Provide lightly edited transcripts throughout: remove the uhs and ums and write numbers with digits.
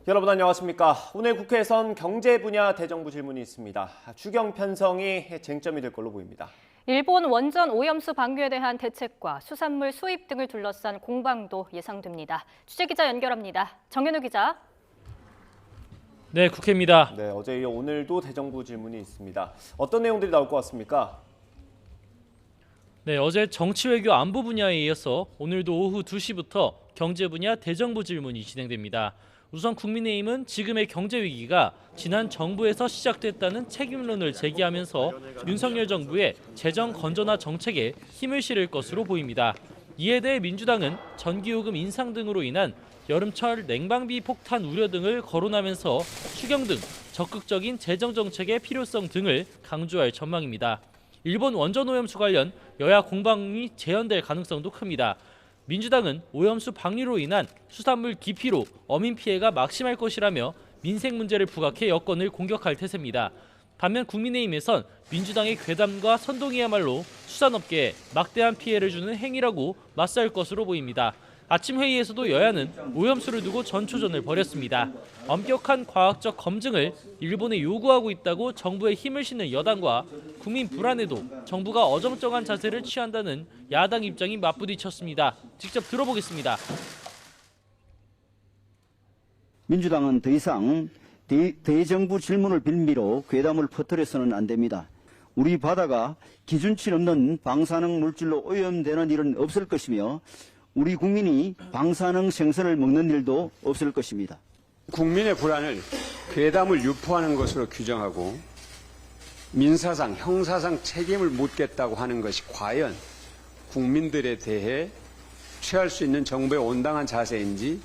여러분 안녕하십니까. 오늘 국회에선 경제 분야 대정부 질문이 있습니다. 추경 편성이 쟁점이 될 걸로 보입니다. 일본 원전 오염수 방류에 대한 대책과 수산물 수입 등을 둘러싼 공방도 예상됩니다. 취재기자 연결합니다. 정현우 기자. 네, 국회입니다. 네, 어제 이어 오늘도 대정부 질문이 있습니다. 어떤 내용들이 나올 것 같습니까? 네, 어제 정치 외교 안보 분야에 이어서 오늘도 오후 2시부터 경제 분야 대정부 질문이 진행됩니다. 우선 국민의힘은 지금의 경제 위기가 지난 정부에서 시작됐다는 책임론을 제기하면서 윤석열 정부의 재정 건전화 정책에 힘을 실을 것으로 보입니다. 이에 대해 민주당은 전기요금 인상 등으로 인한 여름철 냉방비 폭탄 우려 등을 거론하면서 추경 등 적극적인 재정 정책의 필요성 등을 강조할 전망입니다. 일본 원전 오염수 관련 여야 공방이 재연될 가능성도 큽니다. 민주당은 오염수 방류로 인한 수산물 기피로 어민 피해가 막심할 것이라며 민생 문제를 부각해 여권을 공격할 태세입니다. 반면 국민의힘에선 민주당의 괴담과 선동이야말로 수산업계에 막대한 피해를 주는 행위라고 맞설 것으로 보입니다. 아침 회의에서도 여야는 오염수를 두고 전초전을 벌였습니다. 엄격한 과학적 검증을 일본에 요구하고 있다고 정부에 힘을 실는 여당과 국민 불안에도 정부가 어정쩡한 자세를 취한다는 야당 입장이 맞부딪혔습니다. 직접 들어보겠습니다. 민주당은 더 이상 대정부 질문을 빌미로 괴담을 퍼뜨려서는 안 됩니다. 우리 바다가 기준치 넘는 방사능 물질로 오염되는 일은 없을 것이며 우리 국민이 방사능 생선을 먹는 일도 없을 것입니다. 국민의 불안을 괴담을 유포하는 것으로 규정하고 민사상, 형사상 책임을 묻겠다고 하는 것이 과연 국민들에 대해 취할 수 있는 정부의 온당한 자세인지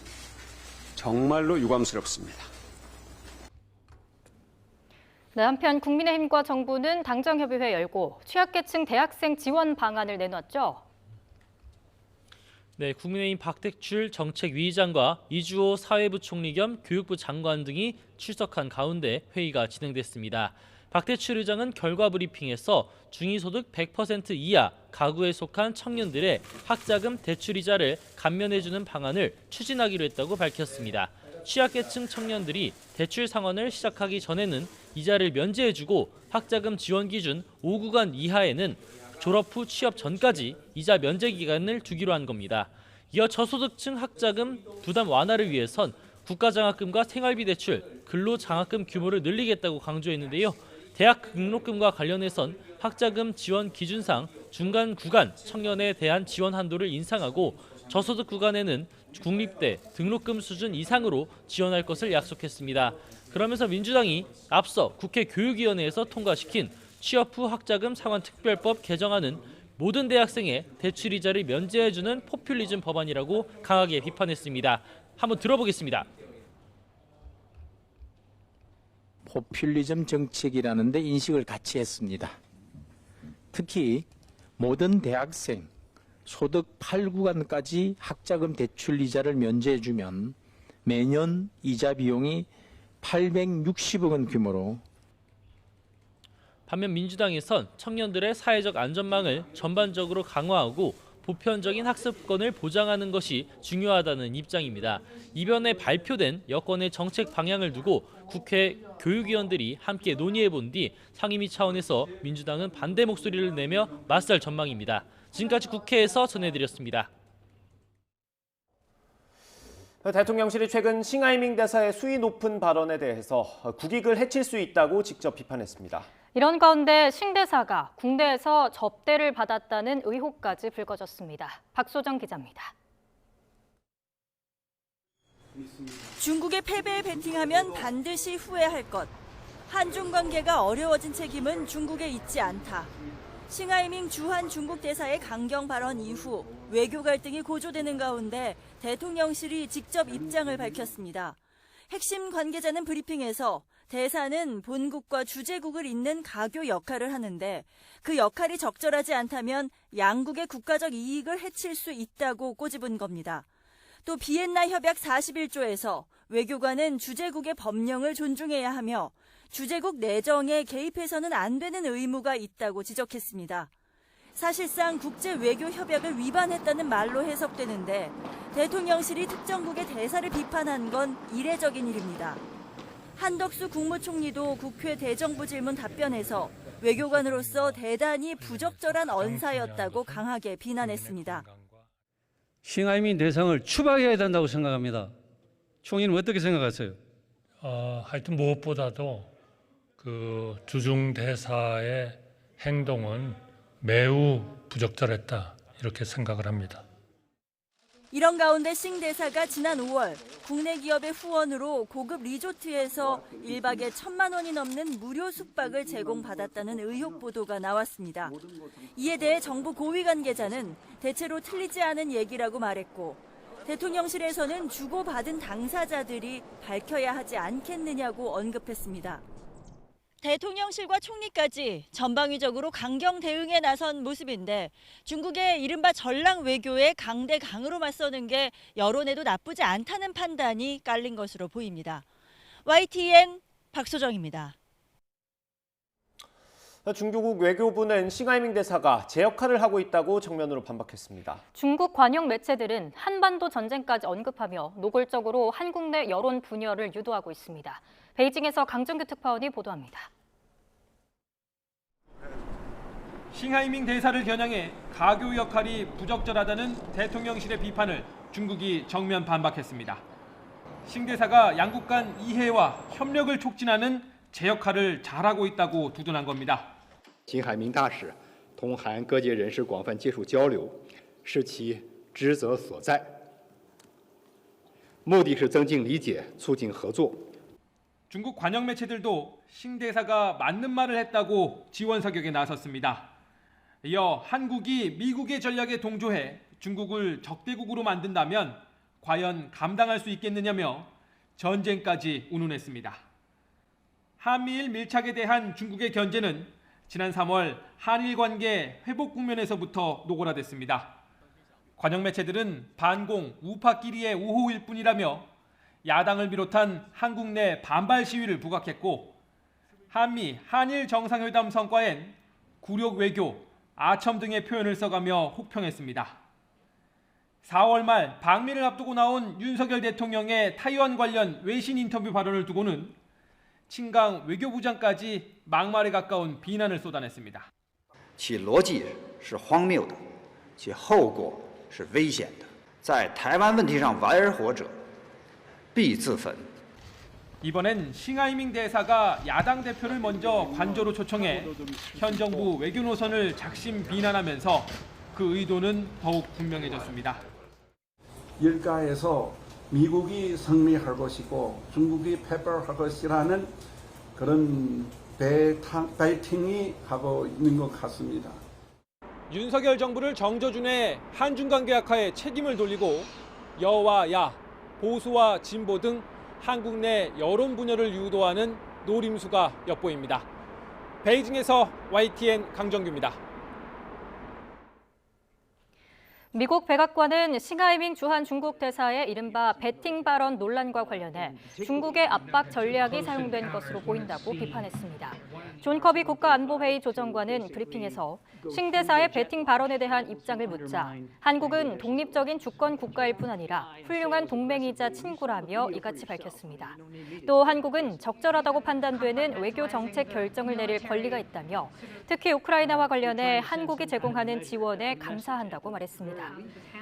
정말로 유감스럽습니다. 네, 한편 국민의힘과 정부는 당정협의회 열고 취약계층 대학생 지원 방안을 내놨죠. 네, 국민의힘 박택출 정책위의장과 이주호 사회부총리 겸 교육부 장관 등이 출석한 가운데 회의가 진행됐습니다. 박택출 의장은 결과 브리핑에서 중위소득 100% 이하 가구에 속한 청년들의 학자금 대출이자를 감면해주는 방안을 추진하기로 했다고 밝혔습니다. 취약계층 청년들이 대출 상환을 시작하기 전에는 이자를 면제해주고 학자금 지원 기준 5구간 이하에는 졸업 후 취업 전까지 이자 면제 기간을 두기로 한 겁니다. 이어 저소득층 학자금 부담 완화를 위해선 국가장학금과 생활비 대출, 근로장학금 규모를 늘리겠다고 강조했는데요. 대학 등록금과 관련해선 학자금 지원 기준상 중간 구간 청년에 대한 지원 한도를 인상하고 저소득 구간에는 국립대 등록금 수준 이상으로 지원할 것을 약속했습니다. 그러면서 민주당이 앞서 국회 교육위원회에서 통과시킨 취업 후 학자금 상환 특별법 개정안은 모든 대학생의 대출이자를 면제해주는 포퓰리즘 법안이라고 강하게 비판했습니다. 한번 들어보겠습니다. 포퓰리즘 정책이라는 데 인식을 같이 했습니다. 특히 모든 대학생 소득 8구간까지 학자금 대출 이자를 면제해주면 매년 이자 비용이 860억 원 규모로 반면 민주당에선 청년들의 사회적 안전망을 전반적으로 강화하고 보편적인 학습권을 보장하는 것이 중요하다는 입장입니다. 이번에 발표된 여권의 정책 방향을 두고 국회 교육위원들이 함께 논의해본 뒤 상임위 차원에서 민주당은 반대 목소리를 내며 맞설 전망입니다. 지금까지 국회에서 전해드렸습니다. 대통령실이 최근 싱하이밍 대사의 수위 높은 발언에 대해서 국익을 해칠 수 있다고 직접 비판했습니다. 이런 가운데 싱 대사가 국내에서 접대를 받았다는 의혹까지 불거졌습니다. 박소정 기자입니다. 중국의 패배에 베팅하면 반드시 후회할 것. 한중 관계가 어려워진 책임은 중국에 있지 않다. 싱하이밍 주한 중국 대사의 강경 발언 이후 외교 갈등이 고조되는 가운데 대통령실이 직접 입장을 밝혔습니다. 핵심 관계자는 브리핑에서 대사는 본국과 주재국을 잇는 가교 역할을 하는데 그 역할이 적절하지 않다면 양국의 국가적 이익을 해칠 수 있다고 꼬집은 겁니다. 또 비엔나 협약 41조에서 외교관은 주재국의 법령을 존중해야 하며 주재국 내정에 개입해서는 안 되는 의무가 있다고 지적했습니다. 사실상 국제 외교 협약을 위반했다는 말로 해석되는데 대통령실이 특정국의 대사를 비판한 건 이례적인 일입니다. 한덕수 국무총리도 국회 대정부 질문 답변에서 외교관으로서 대단히 부적절한 언사였다고 강하게 비난했습니다. 싱하이밍 대상을 추방해야 된다고 생각합니다. 총리는 어떻게 생각하세요? 하여튼 무엇보다도 그 주중 대사의 행동은 매우 부적절했다 이렇게 생각을 합니다. 이런 가운데 싱 대사가 지난 5월 국내 기업의 후원으로 고급 리조트에서 1박에 1,000만 원이 넘는 무료 숙박을 제공받았다는 의혹 보도가 나왔습니다. 이에 대해 정부 고위 관계자는 대체로 틀리지 않은 얘기라고 말했고 대통령실에서는 주고받은 당사자들이 밝혀야 하지 않겠느냐고 언급했습니다. 대통령실과 총리까지 전방위적으로 강경 대응에 나선 모습인데 중국의 이른바 전랑 외교에 강대강으로 맞서는 게 여론에도 나쁘지 않다는 판단이 깔린 것으로 보입니다. YTN 박소정입니다. 중국 외교부는 싱하이밍 대사가 제 역할을 하고 있다고 정면으로 반박했습니다. 중국 관영 매체들은 한반도 전쟁까지 언급하며 노골적으로 한국 내 여론 분열을 유도하고 있습니다. 베이징에서 강정규 특파원이 보도합니다. 싱하이밍 대사를 겨냥해 가교 역할이 부적절하다는 대통령실의 비판을 중국이 정면 반박했습니다. 싱 대사가 양국 간 이해와 협력을 촉진하는 제 역할을 잘하고 있다고 두둔한 겁니다. 辛海明大使同海岸各界人士广泛接触交流，是其职责所在。目的是增进理解，促进合作。 중국 관영 매체들도 싱 대사가 맞는 말을 했다고 지원 사격에 나섰습니다. 이어 한국이 미국의 전략에 동조해 중국을 적대국으로 만든다면 과연 감당할 수 있겠느냐며 전쟁까지 운운했습니다. 한미일 밀착에 대한 중국의 견제는 지난 3월 한일 관계 회복 국면에서부터 노골화됐습니다. 관영 매체들은 반공 우파끼리의 우호일 뿐이라며 야당을 비롯한 한국 내 반발 시위를 부각했고 한미, 한일 정상회담 성과엔 굴욕 외교, 아첨 등의 표현을 써가며 혹평했습니다. 4월 말 방미를 앞두고 나온 윤석열 대통령의 타이완 관련 외신 인터뷰 발언을 두고는 친강 외교부장까지 막말에 가까운 비난을 쏟아냈습니다. 其逻辑是荒谬的，其后果是危险的。在台湾问题上玩而活者，必自焚。 이번엔 싱하이밍 대사가 야당 대표를 먼저 관저로 초청해 현 정부 외교 노선을 작심 비난하면서 그 의도는 더욱 분명해졌습니다. 일가에서 미국이 승리할 것이고 중국이 패배할 것이라는 그런 베이팅이 하고 있는 것 같습니다. 윤석열 정부를 정저준의 한중 관계 악화에 책임을 돌리고 여와 야, 보수와 진보 등 한국 내 여론 분열을 유도하는 노림수가 엿보입니다. 베이징에서 YTN 강정규입니다. 미국 백악관은 싱하이밍 주한 중국 대사의 이른바 배팅 발언 논란과 관련해 중국의 압박 전략이 사용된 것으로 보인다고 비판했습니다. 존 커비 국가안보회의 조정관은 브리핑에서 싱 대사의 배팅 발언에 대한 입장을 묻자 한국은 독립적인 주권 국가일 뿐 아니라 훌륭한 동맹이자 친구라며 이같이 밝혔습니다. 또 한국은 적절하다고 판단되는 외교 정책 결정을 내릴 권리가 있다며 특히 우크라이나와 관련해 한국이 제공하는 지원에 감사한다고 말했습니다.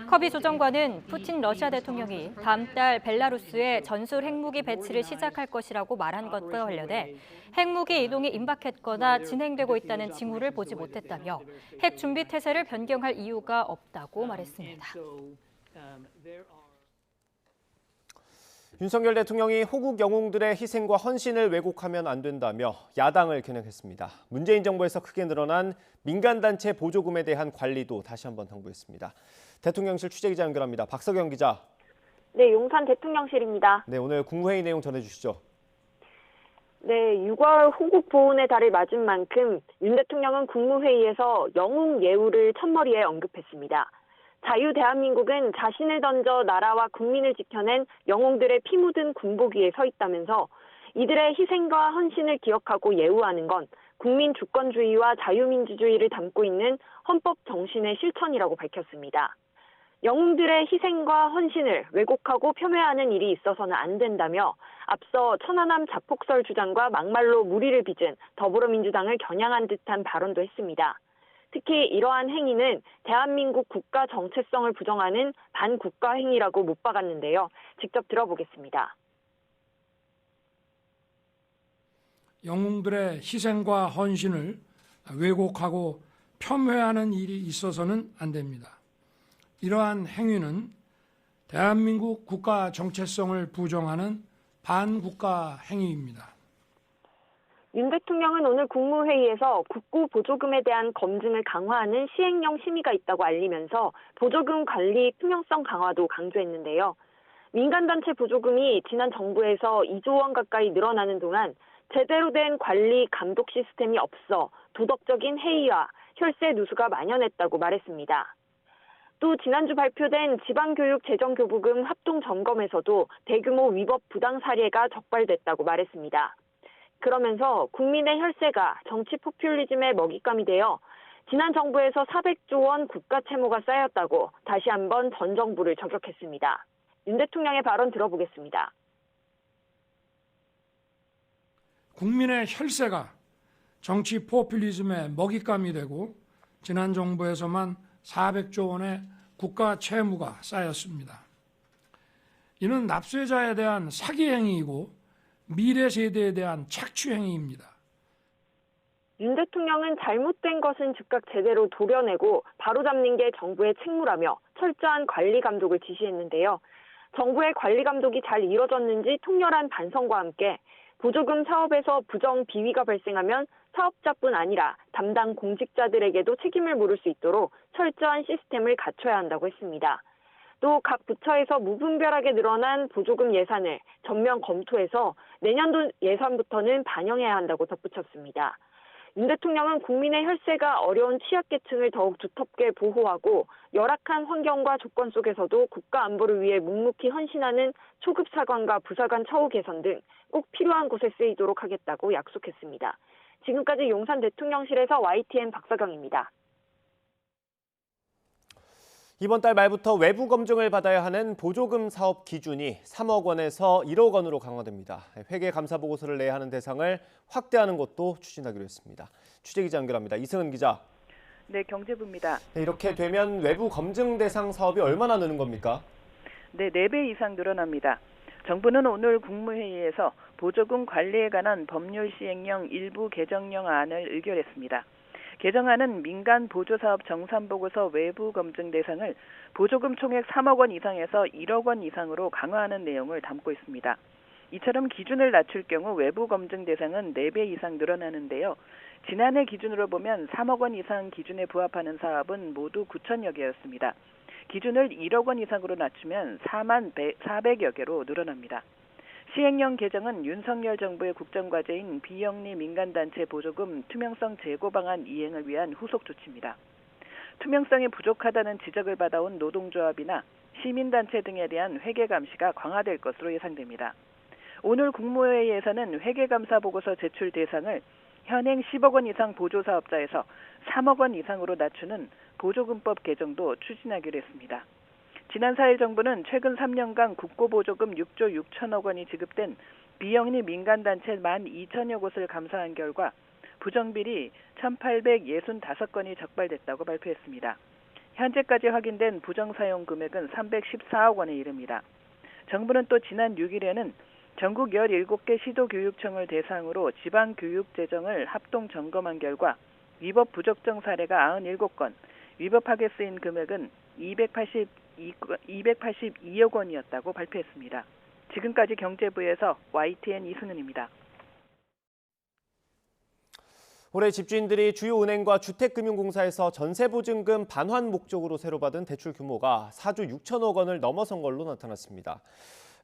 커비 조정관은 푸틴 러시아 대통령이 다음 달 벨라루스에 전술 핵무기 배치를 시작할 것이라고 말한 것과 관련해 핵무기 이동이 임박했거나 진행되고 있다는 징후를 보지 못했다며 핵 준비 태세를 변경할 이유가 없다고 말했습니다. 윤석열 대통령이 호국 영웅들의 희생과 헌신을 왜곡하면 안 된다며 야당을 겨냥했습니다. 문재인 정부에서 크게 늘어난 민간단체 보조금에 대한 관리도 다시 한번 당부했습니다. 대통령실 취재기자 연결합니다. 박석영 기자. 네, 용산 대통령실입니다. 네, 오늘 국무회의 내용 전해주시죠. 네, 6월 호국 보훈의 달을 맞은 만큼 윤 대통령은 국무회의에서 영웅 예우를 첫머리에 언급했습니다. 자유 대한민국은 자신을 던져 나라와 국민을 지켜낸 영웅들의 피 묻은 군복 위에 서 있다면서 이들의 희생과 헌신을 기억하고 예우하는 건 국민 주권주의와 자유민주주의를 담고 있는 헌법 정신의 실천이라고 밝혔습니다. 영웅들의 희생과 헌신을 왜곡하고 폄훼하는 일이 있어서는 안 된다며 앞서 천안함 자폭설 주장과 막말로 무리를 빚은 더불어민주당을 겨냥한 듯한 발언도 했습니다. 특히 이러한 행위는 대한민국 국가 정체성을 부정하는 반국가 행위라고 못 박았는데요. 직접 들어보겠습니다. 영웅들의 희생과 헌신을 왜곡하고 폄훼하는 일이 있어서는 안 됩니다. 이러한 행위는 대한민국 국가 정체성을 부정하는 반국가 행위입니다. 윤 대통령은 오늘 국무회의에서 국고 보조금에 대한 검증을 강화하는 시행령 심의가 있다고 알리면서 보조금 관리 투명성 강화도 강조했는데요. 민간단체 보조금이 지난 정부에서 2조 원 가까이 늘어나는 동안 제대로 된 관리 감독 시스템이 없어 도덕적인 해이와 혈세 누수가 만연했다고 말했습니다. 또 지난주 발표된 지방교육재정교부금 합동점검에서도 대규모 위법 부당 사례가 적발됐다고 말했습니다. 그러면서 국민의 혈세가 정치 포퓰리즘의 먹잇감이 되어 지난 정부에서 400조 원 국가 채무가 쌓였다고 다시 한번 전 정부를 저격했습니다. 윤 대통령의 발언 들어보겠습니다. 국민의 혈세가 정치 포퓰리즘의 먹잇감이 되고 지난 정부에서만 400조 원의 국가 채무가 쌓였습니다. 이는 납세자에 대한 사기 행위이고 미래 세대에 대한 착취 행위입니다. 윤 대통령은 잘못된 것은 즉각 제대로 도려내고 바로잡는 게 정부의 책무라며 철저한 관리 감독을 지시했는데요. 정부의 관리 감독이 잘 이뤄졌는지 통렬한 반성과 함께 보조금 사업에서 부정 비위가 발생하면 사업자뿐 아니라 담당 공직자들에게도 책임을 물을 수 있도록 철저한 시스템을 갖춰야 한다고 했습니다. 또 각 부처에서 무분별하게 늘어난 보조금 예산을 전면 검토해서 내년도 예산부터는 반영해야 한다고 덧붙였습니다. 윤 대통령은 국민의 혈세가 어려운 취약계층을 더욱 두텁게 보호하고 열악한 환경과 조건 속에서도 국가 안보를 위해 묵묵히 헌신하는 초급 사관과 부사관 처우 개선 등 꼭 필요한 곳에 쓰이도록 하겠다고 약속했습니다. 지금까지 용산 대통령실에서 YTN 박사경입니다. 이번 달 말부터 외부 검증을 받아야 하는 보조금 사업 기준이 3억 원에서 1억 원으로 강화됩니다. 회계 감사 보고서를 내야 하는 대상을 확대하는 것도 추진하기로 했습니다. 취재기자 연결합니다. 이승은 기자. 네, 경제부입니다. 네, 이렇게 되면 외부 검증 대상 사업이 얼마나 느는 겁니까? 네, 4배 이상 늘어납니다. 정부는 오늘 국무회의에서 보조금 관리에 관한 법률 시행령 일부 개정령안을 의결했습니다. 개정안은 민간 보조사업 정산보고서 외부 검증 대상을 보조금 총액 3억 원 이상에서 1억 원 이상으로 강화하는 내용을 담고 있습니다. 이처럼 기준을 낮출 경우 외부 검증 대상은 4배 이상 늘어나는데요. 지난해 기준으로 보면 3억 원 이상 기준에 부합하는 사업은 모두 9천여 개였습니다. 기준을 1억 원 이상으로 낮추면 4만 400여 개로 늘어납니다. 시행령 개정은 윤석열 정부의 국정과제인 비영리 민간단체 보조금 투명성 제고 방안 이행을 위한 후속 조치입니다. 투명성이 부족하다는 지적을 받아온 노동조합이나 시민단체 등에 대한 회계 감시가 강화될 것으로 예상됩니다. 오늘 국무회의에서는 회계감사 보고서 제출 대상을 현행 10억 원 이상 보조사업자에서 3억 원 이상으로 낮추는 보조금법 개정도 추진하기로 했습니다. 지난 4일 정부는 최근 3년간 국고보조금 6조 6천억 원이 지급된 비영리 민간단체 12,000여 곳을 감사한 결과 부정비리 1,865건이 적발됐다고 발표했습니다. 현재까지 확인된 부정사용 금액은 314억 원에 이릅니다. 정부는 또 지난 6일에는 전국 17개 시도교육청을 대상으로 지방교육재정을 합동 점검한 결과 위법 부적정 사례가 97건, 위법하게 쓰인 금액은 282억 원이었다고 발표했습니다. 지금까지 경제부에서 YTN 이승은입니다. 올해 집주인들이 주요 은행과 주택금융공사에서 전세보증금 반환 목적으로 새로 받은 대출 규모가 4조 6천억 원을 넘어선 걸로 나타났습니다.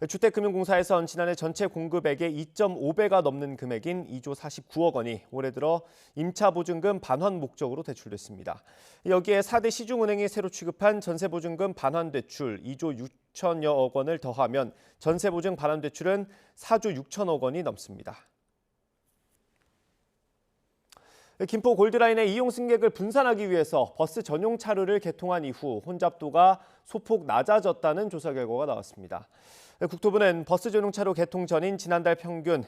주택금융공사에선 지난해 전체 공급액의 2.5배가 넘는 금액인 2조 49억 원이 올해 들어 임차보증금 반환 목적으로 대출됐습니다. 여기에 4대 시중은행이 새로 취급한 전세보증금 반환 대출 2조 6천여억 원을 더하면 전세보증 반환 대출은 4조 6천억 원이 넘습니다. 김포 골드라인의 이용 승객을 분산하기 위해서 버스 전용 차로를 개통한 이후 혼잡도가 소폭 낮아졌다는 조사 결과가 나왔습니다. 국토부는 버스 전용 차로 개통 전인 지난달 평균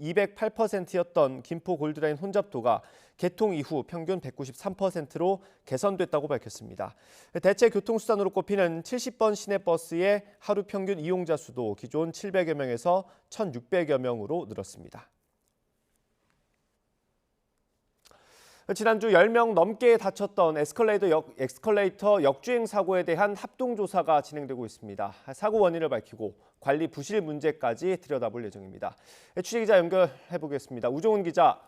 208%였던 김포 골드라인 혼잡도가 개통 이후 평균 193%로 개선됐다고 밝혔습니다. 대체 교통수단으로 꼽히는 70번 시내버스의 하루 평균 이용자 수도 기존 700여 명에서 1,600여 명으로 늘었습니다. 지난주 10명 넘게 다쳤던 에스컬레이터 역주행 사고에 대한 합동조사가 진행되고 있습니다. 사고 원인을 밝히고 관리 부실 문제까지 들여다볼 예정입니다. 취재기자 연결해 보겠습니다. 우종훈 기자.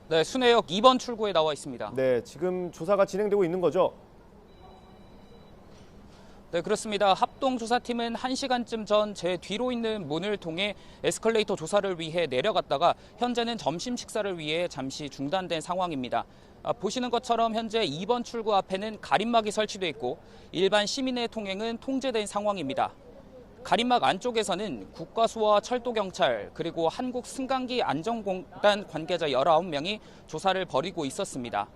네, 순회역 2번 출구에 나와 있습니다. 네, 지금 조사가 진행되고 있는 거죠? 네, 그렇습니다. 합동조사팀은 1시간쯤 전 제 뒤로 있는 문을 통해 에스컬레이터 조사를 위해 내려갔다가 현재는 점심 식사를 위해 잠시 중단된 상황입니다. 보시는 것처럼 현재 2번 출구 앞에는 가림막이 설치돼 있고 일반 시민의 통행은 통제된 상황입니다. 가림막 안쪽에서는 국가수와 철도경찰 그리고 한국승강기 안전공단 관계자 19명이 조사를 벌이고 있었습니다.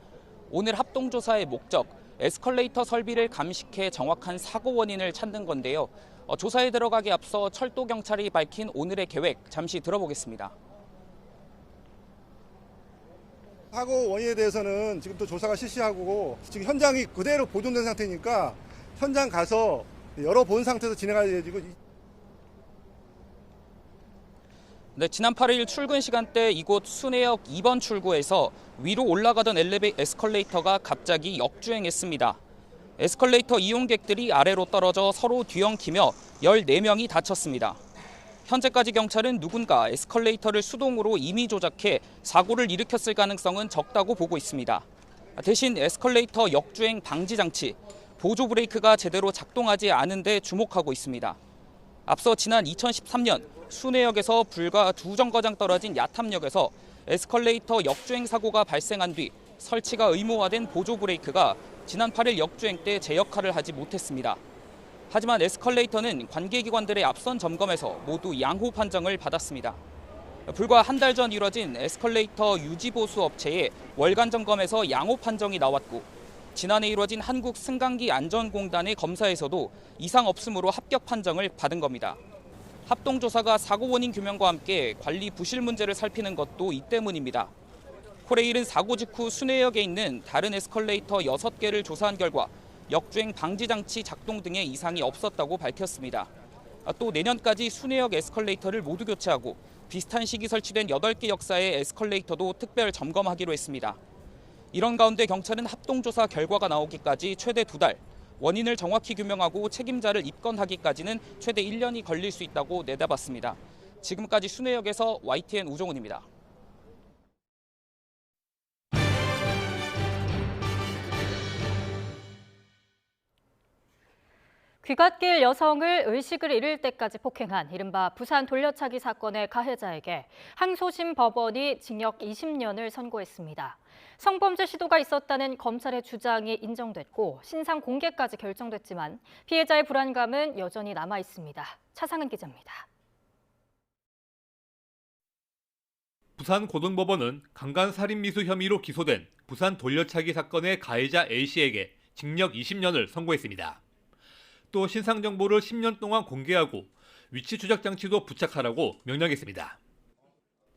오늘 합동조사의 목적, 에스컬레이터 설비를 감식해 정확한 사고 원인을 찾는 건데요. 조사에 들어가기 앞서 철도경찰이 밝힌 오늘의 계획 잠시 들어보겠습니다. 사고 원인에 대해서는 지금 또 조사가 실시하고 지금 현장이 그대로 보존된 상태니까 현장 가서 열어본 상태에서 진행할 예정이고. 네, 지난 8일 출근 시간대 이곳 순회역 2번 출구에서 위로 올라가던 에스컬레이터가 갑자기 역주행했습니다. 에스컬레이터 이용객들이 아래로 떨어져 서로 뒤엉키며 14명이 다쳤습니다. 현재까지 경찰은 누군가 에스컬레이터를 수동으로 임의 조작해 사고를 일으켰을 가능성은 적다고 보고 있습니다. 대신 에스컬레이터 역주행 방지 장치, 보조 브레이크가 제대로 작동하지 않은 데 주목하고 있습니다. 앞서 지난 2013년 순회역에서 불과 2정거장 떨어진 야탐역에서 에스컬레이터 역주행 사고가 발생한 뒤 설치가 의무화된 보조 브레이크가 지난 8일 역주행 때 제 역할을 하지 못했습니다. 하지만 에스컬레이터는 관계기관들의 앞선 점검에서 모두 양호 판정을 받았습니다. 불과 한 달 전 이뤄진 에스컬레이터 유지보수 업체의 월간 점검에서 양호 판정이 나왔고 지난해 이뤄진 한국승강기 안전공단의 검사에서도 이상 없음으로 합격 판정을 받은 겁니다. 합동조사가 사고 원인 규명과 함께 관리 부실 문제를 살피는 것도 이 때문입니다. 코레일은 사고 직후 순회역에 있는 다른 에스컬레이터 6개를 조사한 결과 역주행 방지 장치 작동 등의 이상이 없었다고 밝혔습니다. 또 내년까지 순회역 에스컬레이터를 모두 교체하고 비슷한 시기 설치된 8개 역사의 에스컬레이터도 특별 점검하기로 했습니다. 이런 가운데 경찰은 합동조사 결과가 나오기까지 최대 2달, 원인을 정확히 규명하고 책임자를 입건하기까지는 최대 1년이 걸릴 수 있다고 내다봤습니다. 지금까지 순회역에서 YTN 우종훈입니다. 귀갓길 여성을 의식을 잃을 때까지 폭행한 이른바 부산 돌려차기 사건의 가해자에게 항소심 법원이 징역 20년을 선고했습니다. 성범죄 시도가 있었다는 검찰의 주장이 인정됐고 신상 공개까지 결정됐지만 피해자의 불안감은 여전히 남아 있습니다. 차상은 기자입니다. 부산고등법원은 강간살인미수 혐의로 기소된 부산 돌려차기 사건의 가해자 A씨에게 징역 20년을 선고했습니다. 또 신상 정보를 10년 동안 공개하고 위치 추적 장치도 부착하라고 명령했습니다.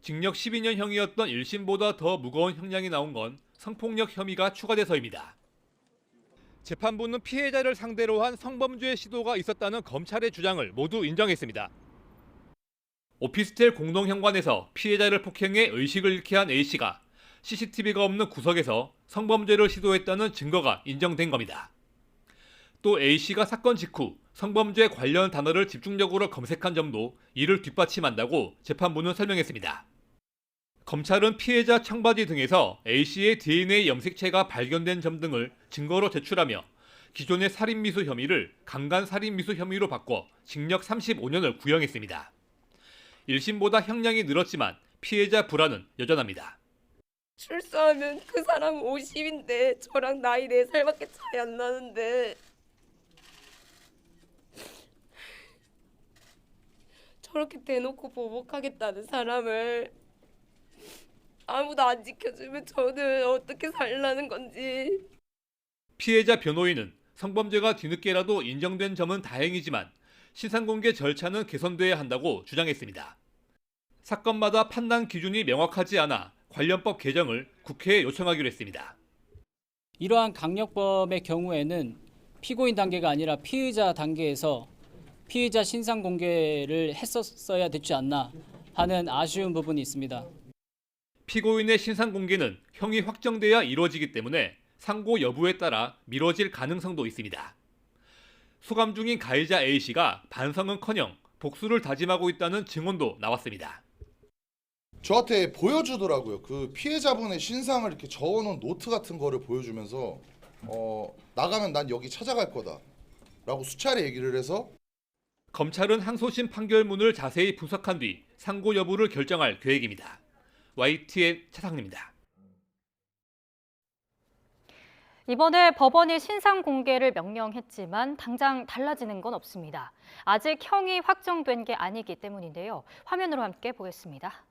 징역 12년형이었던 1심보다 더 무거운 형량이 나온 건 성폭력 혐의가 추가돼서입니다. 재판부는 피해자를 상대로 한 성범죄 시도가 있었다는 검찰의 주장을 모두 인정했습니다. 오피스텔 공동현관에서 피해자를 폭행해 의식을 잃게 한 A씨가 CCTV가 없는 구석에서 성범죄를 시도했다는 증거가 인정된 겁니다. 또 A씨가 사건 직후 성범죄 관련 단어를 집중적으로 검색한 점도 이를 뒷받침한다고 재판부는 설명했습니다. 검찰은 피해자 청바지 등에서 A씨의 DNA 염색체가 발견된 점 등을 증거로 제출하며 기존의 살인미수 혐의를 강간살인미수 혐의로 바꿔 징역 35년을 구형했습니다. 1심보다 형량이 늘었지만 피해자 불안은 여전합니다. 출소하면 그 사람 50인데 저랑 나이 4살밖에 차이 안 나는데 저렇게 대놓고 보복하겠다는 사람을 아무도 안 지켜주면 저는 어떻게 살라는 건지. 피해자 변호인은 성범죄가 뒤늦게라도 인정된 점은 다행이지만 신상공개 절차는 개선돼야 한다고 주장했습니다. 사건마다 판단 기준이 명확하지 않아 관련법 개정을 국회에 요청하기로 했습니다. 이러한 강력범의 경우에는 피고인 단계가 아니라 피의자 단계에서 피의자 신상 공개를 했었어야 됐지 않나 하는 아쉬운 부분이 있습니다. 피고인의 신상 공개는 형이 확정돼야 이루어지기 때문에 상고 여부에 따라 미뤄질 가능성도 있습니다. 수감 중인 가해자 A씨가 반성은커녕 복수를 다짐하고 있다는 증언도 나왔습니다. 저한테 보여주더라고요. 그 피해자분의 신상을 이렇게 적어놓은 노트 같은 거를 보여주면서 나가면 난 여기 찾아갈 거다 라고 수차례 얘기를 해서 검찰은 항소심 판결문을 자세히 분석한 뒤 상고 여부를 결정할 계획입니다. YTN 차상입니다. 이번에 법원이 신상 공개를 명령했지만 당장 달라지는 건 없습니다. 아직 형이 확정된 게 아니기 때문인데요. 화면으로 함께 보겠습니다.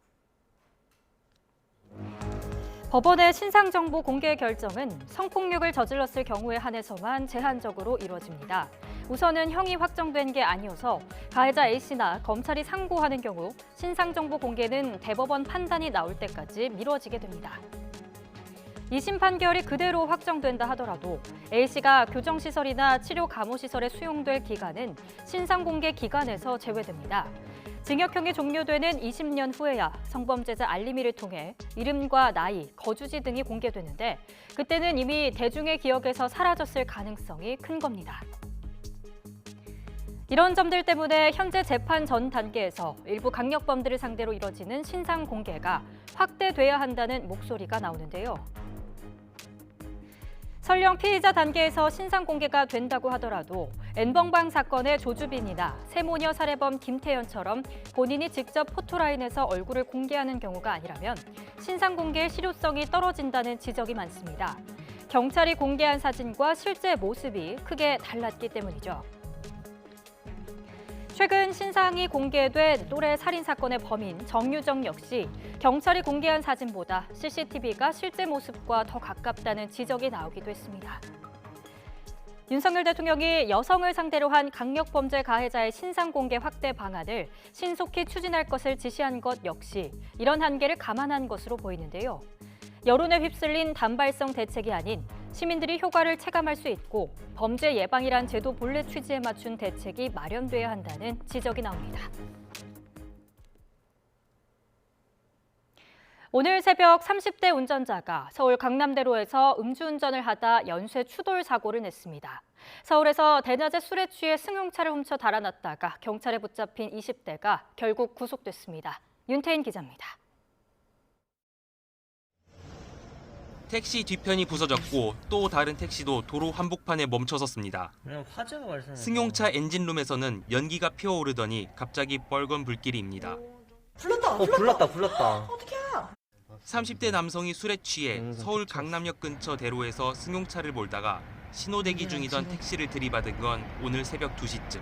법원의 신상정보 공개 결정은 성폭력을 저질렀을 경우에 한해서만 제한적으로 이루어집니다. 우선은 형이 확정된 게 아니어서 가해자 A씨나 검찰이 상고하는 경우 신상정보 공개는 대법원 판단이 나올 때까지 미뤄지게 됩니다. 2심 판결이 그대로 확정된다 하더라도 A씨가 교정시설이나 치료감호시설에 수용될 기간은 신상공개 기간에서 제외됩니다. 징역형이 종료되는 20년 후에야 성범죄자 알림이를 통해 이름과 나이, 거주지 등이 공개되는데 그때는 이미 대중의 기억에서 사라졌을 가능성이 큰 겁니다. 이런 점들 때문에 현재 재판 전 단계에서 일부 강력범들을 상대로 이뤄지는 신상 공개가 확대돼야 한다는 목소리가 나오는데요. 설령 피의자 단계에서 신상 공개가 된다고 하더라도 N번방 사건의 조주빈이나 세모녀 살해범 김태현처럼 본인이 직접 포토라인에서 얼굴을 공개하는 경우가 아니라면 신상 공개의 실효성이 떨어진다는 지적이 많습니다. 경찰이 공개한 사진과 실제 모습이 크게 달랐기 때문이죠. 최근 신상이 공개된 또래 살인 사건의 범인 정유정 역시 경찰이 공개한 사진보다 CCTV가 실제 모습과 더 가깝다는 지적이 나오기도 했습니다. 윤석열 대통령이 여성을 상대로 한 강력범죄 가해자의 신상 공개 확대 방안을 신속히 추진할 것을 지시한 것 역시 이런 한계를 감안한 것으로 보이는데요. 여론에 휩쓸린 단발성 대책이 아닌 시민들이 효과를 체감할 수 있고 범죄 예방이란 제도 본래 취지에 맞춘 대책이 마련돼야 한다는 지적이 나옵니다. 오늘 새벽 30대 운전자가 서울 강남대로에서 음주운전을 하다 연쇄 추돌 사고를 냈습니다. 서울에서 대낮에 술에 취해 승용차를 훔쳐 달아났다가 경찰에 붙잡힌 20대가 결국 구속됐습니다. 윤태인 기자입니다. 택시 뒤편이 부서졌고 또 다른 택시도 도로 한복판에 멈춰섰습니다. 화재가 발생했네. 승용차 엔진룸에서는 연기가 피어오르더니 갑자기 빨간 불길입니다. 불났다. 어떡해? 30대 남성이 술에 취해 서울 강남역 근처 대로에서 승용차를 몰다가 신호대기 중이던 택시를 들이받은 건 오늘 새벽 2시쯤.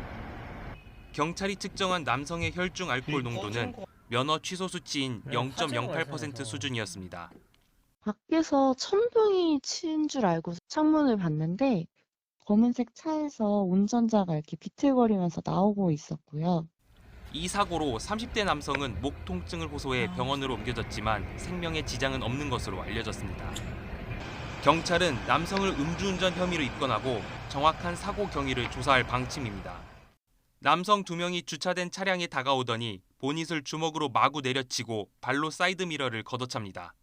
경찰이 측정한 남성의 혈중 알코올 농도는 면허 취소 수치인 0.08% 수준이었습니다. 밖에서 천둥이 친 줄 알고 창문을 봤는데 검은색 차에서 운전자가 이렇게 비틀거리면서 나오고 있었고요. 이 사고로 30대 남성은 목 통증을 호소해 병원으로 옮겨졌지만 생명에 지장은 없는 것으로 알려졌습니다. 경찰은 남성을 음주운전 혐의로 입건하고 정확한 사고 경위를 조사할 방침입니다. 남성 2명이 주차된 차량에 다가오더니 보닛을 주먹으로 마구 내려치고 발로 사이드미러를 걷어찹니다.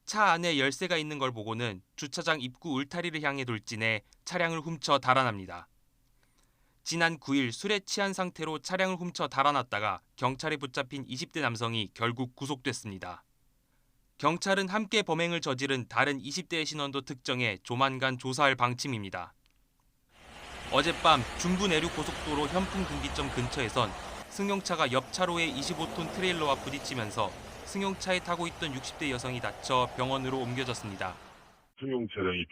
차 안에 열쇠가 있는 걸 보고는 주차장 입구 울타리를 향해 돌진해 차량을 훔쳐 달아납니다. 지난 9일 술에 취한 상태로 차량을 훔쳐 달아났다가 경찰에 붙잡힌 20대 남성이 결국 구속됐습니다. 경찰은 함께 범행을 저지른 다른 20대의 신원도 특정해 조만간 조사할 방침입니다. 어젯밤 중부 내륙 고속도로 현풍분기점 근처에선 승용차가 옆 차로의 25톤 트레일러와 부딪히면서 승용차에 타고 있던 60대 여성이 다쳐 병원으로 옮겨졌습니다. 승용 차량이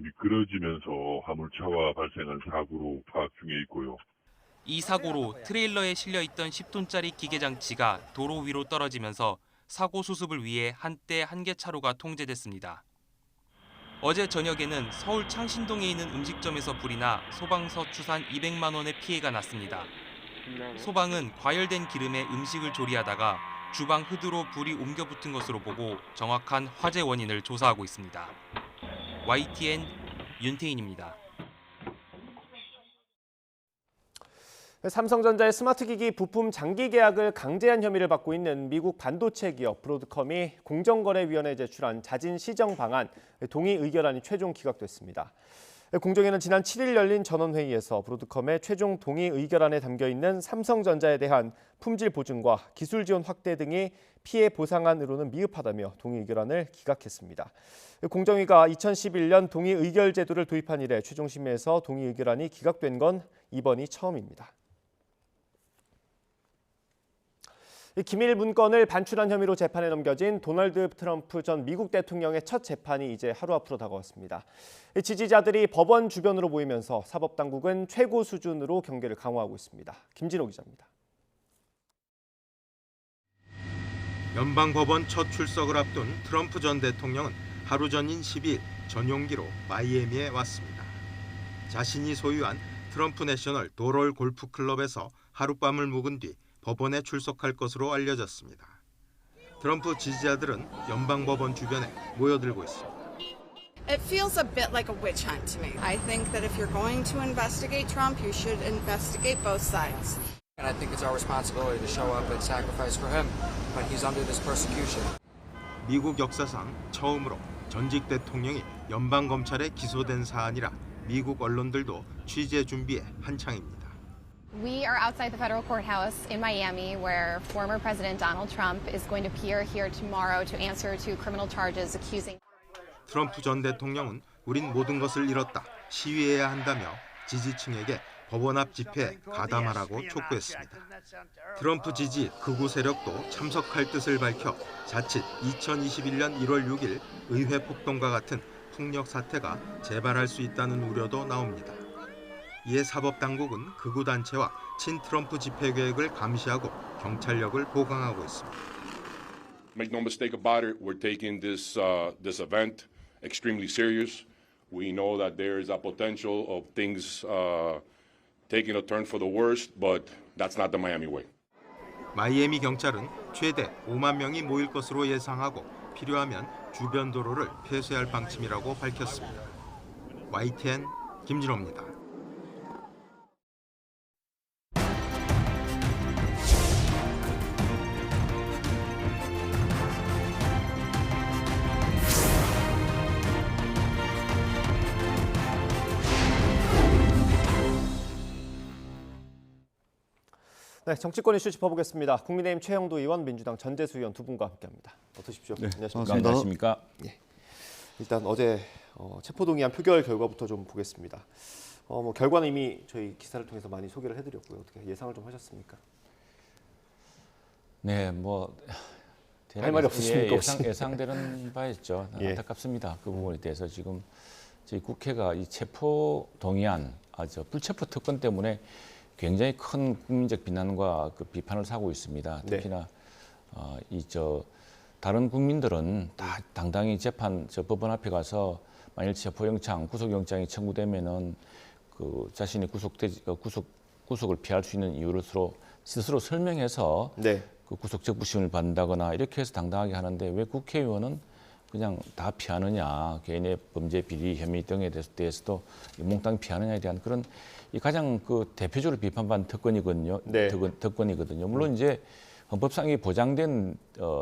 미끄러지면서 화물차와 발생한 사고로 파악 중에 있고요. 이 사고로 트레일러에 실려 있던 10톤짜리 기계장치가 도로 위로 떨어지면서 사고 수습을 위해 한때 한계차로가 통제됐습니다. 어제 저녁에는 서울 창신동에 있는 음식점에서 불이 나 소방서 추산 200만 원의 피해가 났습니다. 소방은 과열된 기름에 음식을 조리하다가 주방 흐드로 불이 옮겨 붙은 것으로 보고 정확한 화재 원인을 조사하고 있습니다. YTN 윤태인입니다. 삼성전자의 스마트기기 부품 장기 계약을 강제한 혐의를 받고 있는 미국 반도체 기업 브로드컴이 공정거래위원회에 제출한 자진 시정 방안 동의 의결안이 최종 기각됐습니다. 공정위는 지난 7일 열린 전원회의에서 브로드컴의 최종 동의 의결안에 담겨있는 삼성전자에 대한 품질 보증과 기술 지원 확대 등이 피해 보상안으로는 미흡하다며 동의 의결안을 기각했습니다. 공정위가 2011년 동의 의결 제도를 도입한 이래 최종 심의에서 동의 의결안이 기각된 건 이번이 처음입니다. 기밀 문건을 반출한 혐의로 재판에 넘겨진 도널드 트럼프 전 미국 대통령의 첫 재판이 이제 하루 앞으로 다가왔습니다. 지지자들이 법원 주변으로 모이면서 사법당국은 최고 수준으로 경계를 강화하고 있습니다. 김진호 기자입니다. 연방법원 첫 출석을 앞둔 트럼프 전 대통령은 하루 전인 12일 전용기로 마이애미에 왔습니다. 자신이 소유한 트럼프 내셔널 도롤 골프 클럽에서 하룻밤을 묵은 뒤 법원에 출석할 것으로 알려졌습니다. 트럼프 지지자들은 연방법원 주변에 모여들고 있습니다. It feels a bit like a witch hunt to me. I think that if you're going to investigate Trump, you should investigate both sides. And I think it's our responsibility to show up and sacrifice for him, but he's under this persecution. 미국 역사상 처음으로 전직 대통령이 연방 검찰에 기소된 사안이라 미국 언론들도 취재 준비에 한창입니다. We are outside the federal courthouse in Miami where former President Donald Trump is going to appear here tomorrow to answer to criminal charges accusing. 트럼프 전 대통령은 우린 모든 것을 잃었다, 시위해야 한다며 지지층에게 법원 앞 집회에 가담하라고 촉구했습니다. 트럼프 지지 극우 세력도 참석할 뜻을 밝혀 자칫 2021년 1월 6일 의회 폭동과 같은 폭력 사태가 재발할 수 있다는 우려도 나옵니다. 이에 사법당국은 극우 단체와 친트럼프 집회 계획을 감시하고 경찰력을 보강하고 있습니다. Make no mistake about it, we're taking this event extremely serious. We know that there is a potential of things taking a turn for the worst, but that's not the Miami way. 마이애미 경찰은 최대 5만 명이 모일 것으로 예상하고 필요하면 주변 도로를 폐쇄할 방침이라고 밝혔습니다. YTN 김진호입니다. 네, 정치권 이슈 짚어보겠습니다. 국민의힘 최영도 의원, 민주당 전재수 의원 두 분과 함께합니다. 어서 오십시오. 네, 안녕하십니까? 안녕하십니까? 예. 일단 어제 체포동의안 표결 결과부터 좀 보겠습니다. 결과는 이미 저희 기사를 통해서 많이 소개를 해드렸고요. 어떻게 예상을 좀 하셨습니까? 네, 할 말이 없으십니까? 예상되는 바였죠. 예. 안타깝습니다. 그 부분에 대해서 지금 저희 국회가 이 체포동의안, 불체포 특권 때문에 굉장히 큰 국민적 비난과 그 비판을 사고 있습니다. 특히나 다른 국민들은 다 당당히 법원 앞에 가서 만일 체포영장, 구속영장이 청구되면은 그 자신이 구속을 피할 수 있는 이유를 스스로 설명해서 그 구속 적부심을 받는다거나 이렇게 해서 당당하게 하는데 왜 국회의원은 그냥 다 피하느냐, 개인의 범죄 비리 혐의 등에 대해서도 몽땅 피하느냐에 대한 그런 이 가장 그 대표적으로 비판받는 특권이거든요. 특권이거든요. 물론 이제 헌법상 보장된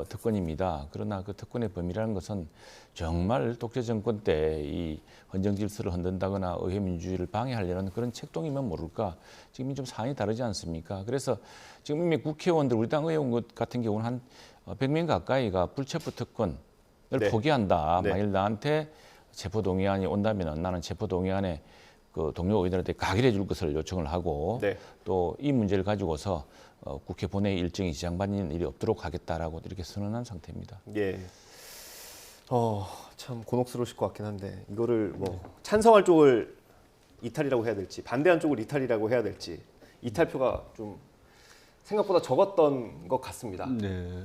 특권입니다. 그러나 그 특권의 범위라는 것은 정말 독재 정권 때 이 헌정 질서를 흔든다거나 의회 민주주의를 방해하려는 그런 책동이면 모를까. 지금 좀 사안이 다르지 않습니까? 그래서 지금 이미 국회의원들, 우리 당 의원 같은 경우는 한 100명 가까이가 불체포 특권을 포기한다. 만일 나한테 체포동의안이 온다면 나는 체포동의안에 그 동료 의원들한테 가결해 줄 것을 요청을 하고 또 이 문제를 가지고서 국회 본회의 일정이 지장받는 일이 없도록 하겠다라고 이렇게 선언한 상태입니다. 예. 참 곤혹스러우실 것 같긴 한데 이거를 찬성할 쪽을 이탈이라고 해야 될지 반대한 쪽을 이탈이라고 해야 될지 이탈표가 좀 생각보다 적었던 것 같습니다. 네.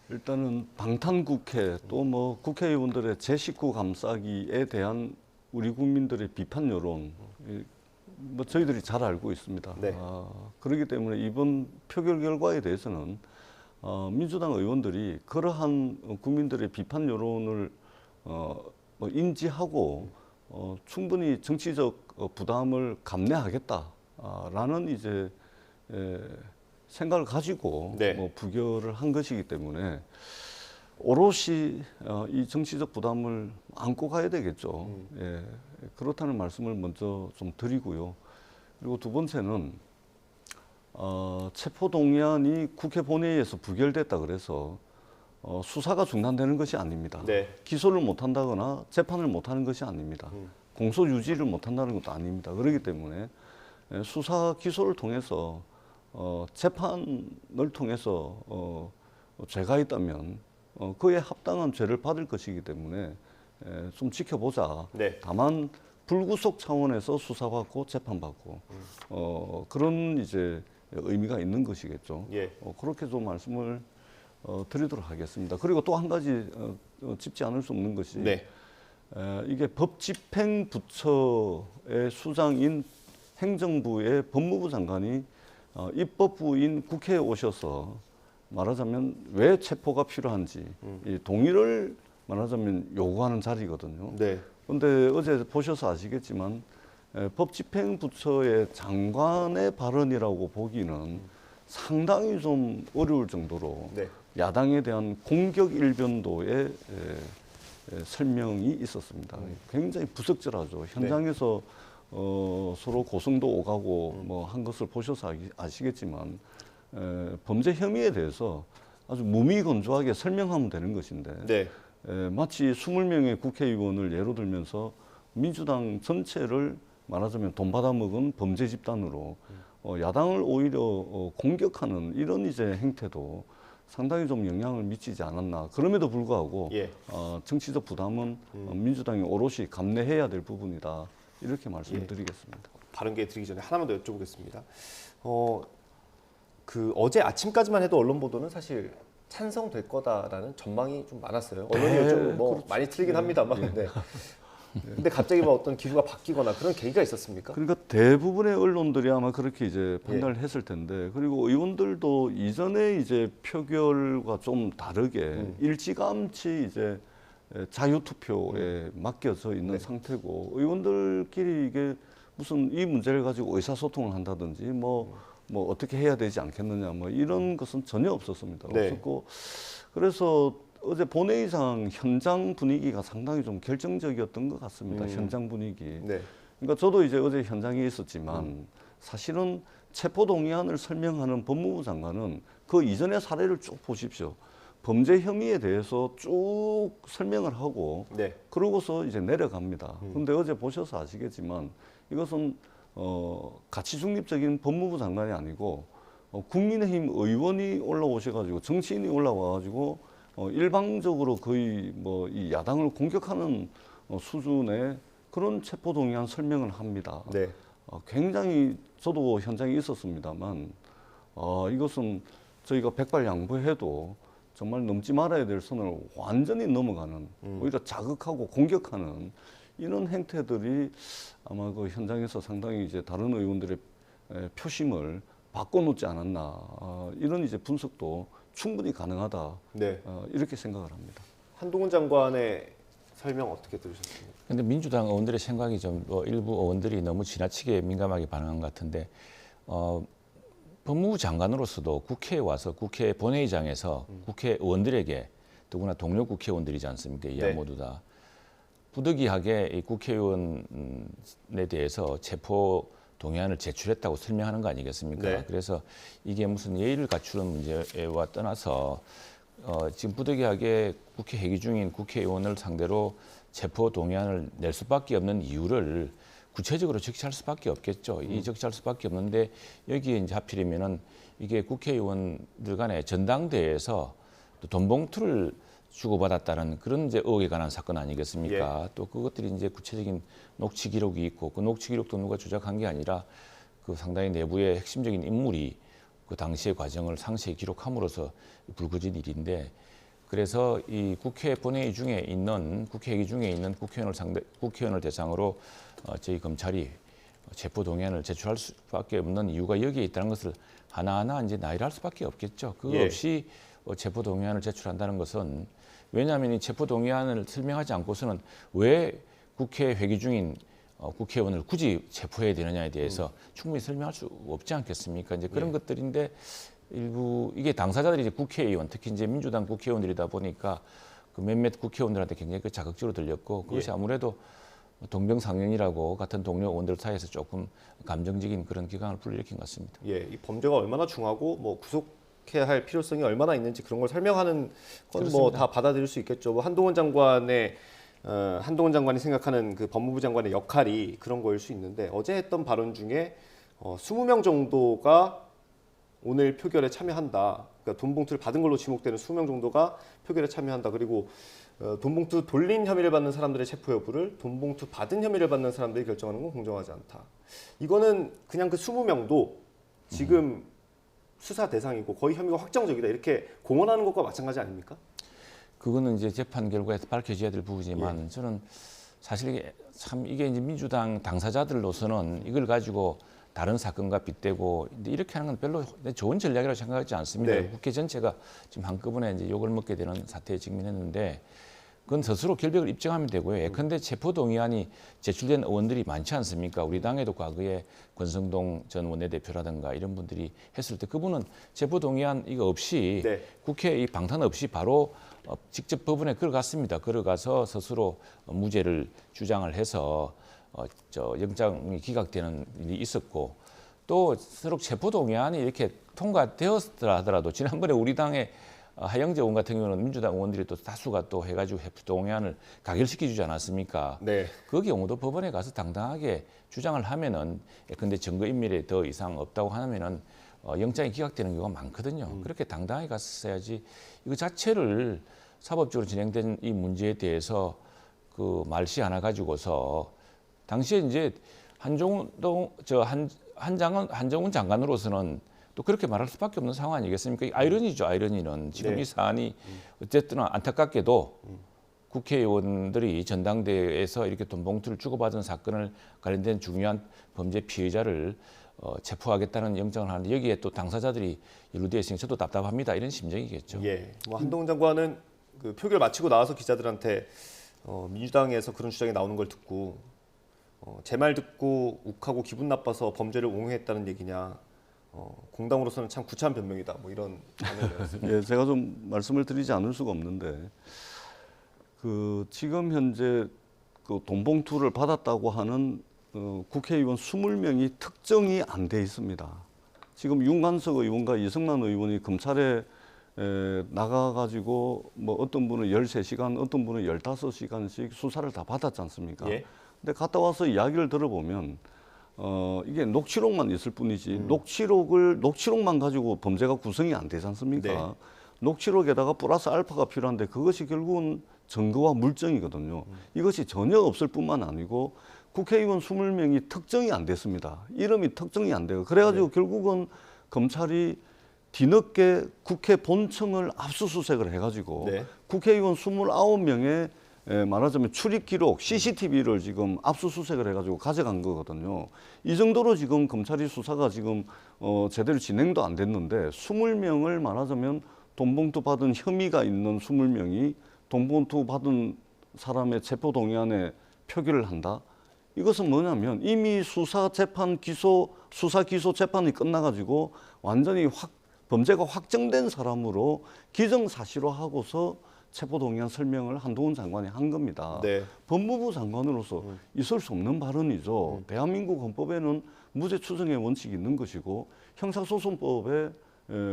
일단은 방탄국회 또 뭐 국회의원들의 제19 감싸기에 대한 우리 국민들의 비판 여론 뭐 저희들이 잘 알고 있습니다. 네. 그렇기 때문에 이번 표결 결과에 대해서는 민주당 의원들이 그러한 국민들의 비판 여론을 뭐 인지하고 충분히 정치적 부담을 감내하겠다라는 이제 생각을 가지고 네. 뭐 부결을 한 것이기 때문에 오롯이 이 정치적 부담을 안고 가야 되겠죠. 예, 그렇다는 말씀을 먼저 좀 드리고요. 그리고 두 번째는 체포동의안이 국회 본회의에서 부결됐다 그래서 수사가 중단되는 것이 아닙니다. 네. 기소를 못한다거나 재판을 못하는 것이 아닙니다. 공소 유지를 못한다는 것도 아닙니다. 그렇기 때문에 수사 기소를 통해서 재판을 통해서 죄가 있다면 그에 합당한 죄를 받을 것이기 때문에 좀 지켜보자. 네. 다만 불구속 차원에서 수사받고 재판받고 그런 이제 의미가 있는 것이겠죠. 예. 그렇게 좀 말씀을 드리도록 하겠습니다. 그리고 또 한 가지 짚지 않을 수 없는 것이 네. 이게 법집행부처의 수장인 행정부의 법무부 장관이 입법부인 국회에 오셔서 말하자면 왜 체포가 필요한지 이 동의를 말하자면 요구하는 자리거든요. 네. 그런데 어제 보셔서 아시겠지만 법집행부처의 장관의 발언이라고 보기는 상당히 좀 어려울 정도로 네. 야당에 대한 공격 일변도의 설명이 있었습니다. 굉장히 부적절하죠. 현장에서 서로 고성도 오가고 뭐 한 것을 보셔서 아시겠지만 범죄 혐의에 대해서 아주 무미건조하게 설명하면 되는 것인데 네. 마치 20명의 국회의원을 예로 들면서 민주당 전체를 말하자면 돈 받아먹은 범죄 집단으로 야당을 오히려 공격하는 이런 이제 행태도 상당히 좀 영향을 미치지 않았나. 그럼에도 불구하고 예. 정치적 부담은 민주당이 오롯이 감내해야 될 부분이다. 이렇게 말씀드리겠습니다. 다른 게 드리기 전에 하나만 더 여쭤보겠습니다. 어제 아침까지만 해도 언론 보도는 사실 찬성될 거다라는 전망이 좀 많았어요. 언론이 네, 요즘 뭐 그렇죠. 많이 틀리긴 합니다만. 예. 네. 근데 갑자기 뭐 어떤 기류가 바뀌거나 그런 계기가 있었습니까? 그러니까 대부분의 언론들이 아마 그렇게 이제 판단을 했을 텐데, 그리고 의원들도 이전에 이제 표결과 좀 다르게 일찌감치 이제 자유투표에 맡겨져 있는 상태고, 의원들끼리 이게 무슨 이 문제를 가지고 의사소통을 한다든지 뭐 어떻게 해야 되지 않겠느냐 뭐 이런 것은 전혀 없었습니다. 네. 없었고, 그래서 어제 본회의장 현장 분위기가 상당히 좀 결정적이었던 것 같습니다. 현장 분위기. 네. 그러니까 저도 이제 어제 현장에 있었지만 사실은 체포동의안을 설명하는 법무부 장관은 그 이전의 사례를 쭉 보십시오. 범죄 혐의에 대해서 쭉 설명을 하고 네. 그러고서 이제 내려갑니다. 그런데 어제 보셔서 아시겠지만 이것은 가치 중립적인 법무부 장관이 아니고 국민의힘 의원이 올라오셔가지고 정치인이 올라와가지고 일방적으로 거의 뭐 이 야당을 공격하는 수준의 그런 체포동의안 설명을 합니다. 네. 굉장히 저도 현장에 있었습니다만 이것은 저희가 백발양보해도 정말 넘지 말아야 될 선을 완전히 넘어가는 오히려 자극하고 공격하는 이런 행태들이 아마 그 현장에서 상당히 이제 다른 의원들의 표심을 바꿔놓지 않았나 이런 이제 분석도 충분히 가능하다. 네. 이렇게 생각을 합니다. 한동훈 장관의 설명 어떻게 들으셨습니까? 근데 민주당 의원들의 생각이 좀 일부 의원들이 너무 지나치게 민감하게 반응한 것 같은데 법무부 장관으로서도 국회에 와서 국회 본회의장에서 국회의원들에게 더구나 동료 국회의원들이지 않습니까? 이하 네. 모두 다 부득이하게 이 국회의원에 대해서 체포 동의안을 제출했다고 설명하는 거 아니겠습니까? 네. 그래서 이게 무슨 예의를 갖추는 문제와 떠나서 지금 부득이하게 국회 회기 중인 국회의원을 상대로 체포 동의안을 낼 수밖에 없는 이유를 구체적으로 적시할 수밖에 없겠죠. 이 적시할 수밖에 없는데 여기에 이제 하필이면은 이게 국회의원들 간의 전당대회에서 또 돈 봉투를 주고받았다는 그런 이제 의혹에 관한 사건 아니겠습니까? 예. 또 그것들이 이제 구체적인 녹취 기록이 있고 그 녹취 기록도 누가 조작한 게 아니라 그 상당히 내부의 핵심적인 인물이 그 당시의 과정을 상세히 기록함으로써 불거진 일인데 그래서 이 국회 본회의 중에 있는 국회의기 중에 있는 국회의원을 대상으로 저희 검찰이 체포 동의안을 제출할 수밖에 없는 이유가 여기에 있다는 것을 하나하나 이제 나열할 수밖에 없겠죠. 그거 없이 체포 동의안을 제출한다는 것은 왜냐하면 이 체포 동의안을 설명하지 않고서는 왜 국회 회기 중인 국회의원을 굳이 체포해야 되느냐에 대해서 충분히 설명할 수 없지 않겠습니까? 이제 그런 것들인데 일부 이게 당사자들이 이제 국회의원, 특히 이제 민주당 국회의원들이다 보니까 그 몇몇 국회의원들한테 굉장히 그 자극적으로 들렸고 그것이 아무래도 동병상련이라고 같은 동료 의원들 사이에서 조금 감정적인 그런 기강을 불러일으킨 것 같습니다. 예, 이 범죄가 얼마나 중하고 뭐 구속해야 할 필요성이 얼마나 있는지 그런 걸 설명하는 건 뭐 다 받아들일 수 있겠죠. 뭐 한동훈 장관이 생각하는 그 법무부 장관의 역할이 그런 거일 수 있는데 어제 했던 발언 중에 20명 정도가 오늘 표결에 참여한다. 그러니까 돈 봉투를 받은 걸로 지목되는 20명 정도가 표결에 참여한다. 그리고 돈 봉투 돌린 혐의를 받는 사람들의 체포 여부를 돈 봉투 받은 혐의를 받는 사람들이 결정하는 건 공정하지 않다. 이거는 그냥 그 20명도 지금 수사 대상이고 거의 혐의가 확정적이다. 이렇게 공언하는 것과 마찬가지 아닙니까? 그거는 이제 재판 결과에서 밝혀져야 될 부분이지만 저는 사실 이게 이제 민주당 당사자들로서는 이걸 가지고 다른 사건과 빗대고 이렇게 하는 건 별로 좋은 전략이라고 생각하지 않습니다. 국회 전체가 지금 한꺼번에 이제 욕을 먹게 되는 사태에 직면했는데 그건 스스로 결백을 입증하면 되고요. 예컨대 체포동의안이 제출된 의원들이 많지 않습니까? 우리 당에도 과거에 권성동 전 원내대표라든가 이런 분들이 했을 때 그분은 체포동의안 이거 없이 국회 이 방탄 없이 바로 직접 법원에 걸어갔습니다. 걸어가서 스스로 무죄를 주장을 해서 영장이 기각되는 일이 있었고 또 서로 체포동의안이 이렇게 통과되었더라 하더라도 지난번에 우리 당의 하영재 의원 같은 경우는 민주당 의원들이 또 다수가 또 해가지고 체포동의안을 가결시켜주지 않았습니까? 그 경우도 법원에 가서 당당하게 주장을 하면은 근데 증거인멸에 더 이상 없다고 하면은 영장이 기각되는 경우가 많거든요. 그렇게 당당하게 갔어야지 이거 자체를 사법적으로 진행된 이 문제에 대해서 그 말시 하나 가지고서 당시에 이제 한정훈 장관으로서는 또 그렇게 말할 수밖에 없는 상황 아니겠습니까? 아이러니죠, 아이러니는. 지금 이 사안이 어쨌든 안타깝게도 국회의원들이 전당대회에서 이렇게 돈 봉투를 주고받은 사건을 관련된 중요한 범죄 피의자를 체포하겠다는 영장을 하는데 여기에 또 당사자들이 연루되어 있으니 저도 답답합니다. 이런 심정이겠죠. 예, 뭐 한동훈 장관은 그 표결 마치고 나와서 기자들한테 민주당에서 그런 주장이 나오는 걸 듣고 제 말 듣고 욱하고 기분 나빠서 범죄를 옹호했다는 얘기냐. 공당으로서는 참 구차한 변명이다. 뭐 이런 반응이었습니다. 예, 제가 좀 말씀을 드리지 않을 수가 없는데 그 지금 현재 그 돈 봉투를 받았다고 하는 국회의원 20명이 특정이 안 돼 있습니다. 지금 윤관석 의원과 이승만 의원이 검찰에 나가가지고 뭐 어떤 분은 13시간, 어떤 분은 15시간씩 수사를 다 받았지 않습니까? 근데 갔다 와서 이야기를 들어보면 이게 녹취록만 있을 뿐이지 녹취록만 가지고 범죄가 구성이 안 되지 않습니까? 녹취록에다가 플러스 알파가 필요한데 그것이 결국은 증거와 물증이거든요. 이것이 전혀 없을 뿐만 아니고 국회의원 20명이 특정이 안 됐습니다. 이름이 특정이 안 돼요. 그래가지고 결국은 검찰이 뒤늦게 국회 본청을 압수수색을 해가지고 국회의원 29명의 말하자면 출입 기록, CCTV를 지금 압수수색을 해가지고 가져간 거거든요. 이 정도로 지금 검찰이 수사가 지금 제대로 진행도 안 됐는데 20명을 말하자면 돈봉투 받은 혐의가 있는 20명이 돈봉투 받은 사람의 체포동의안에 표기를 한다. 이것은 뭐냐면 이미 수사 기소 재판이 끝나가지고 완전히 범죄가 확정된 사람으로 기정사실화하고서 체포동의안 설명을 한동훈 장관이 한 겁니다. 법무부 장관으로서 있을 수 없는 발언이죠. 대한민국 헌법에는 무죄 추정의 원칙이 있는 것이고 형사소송법에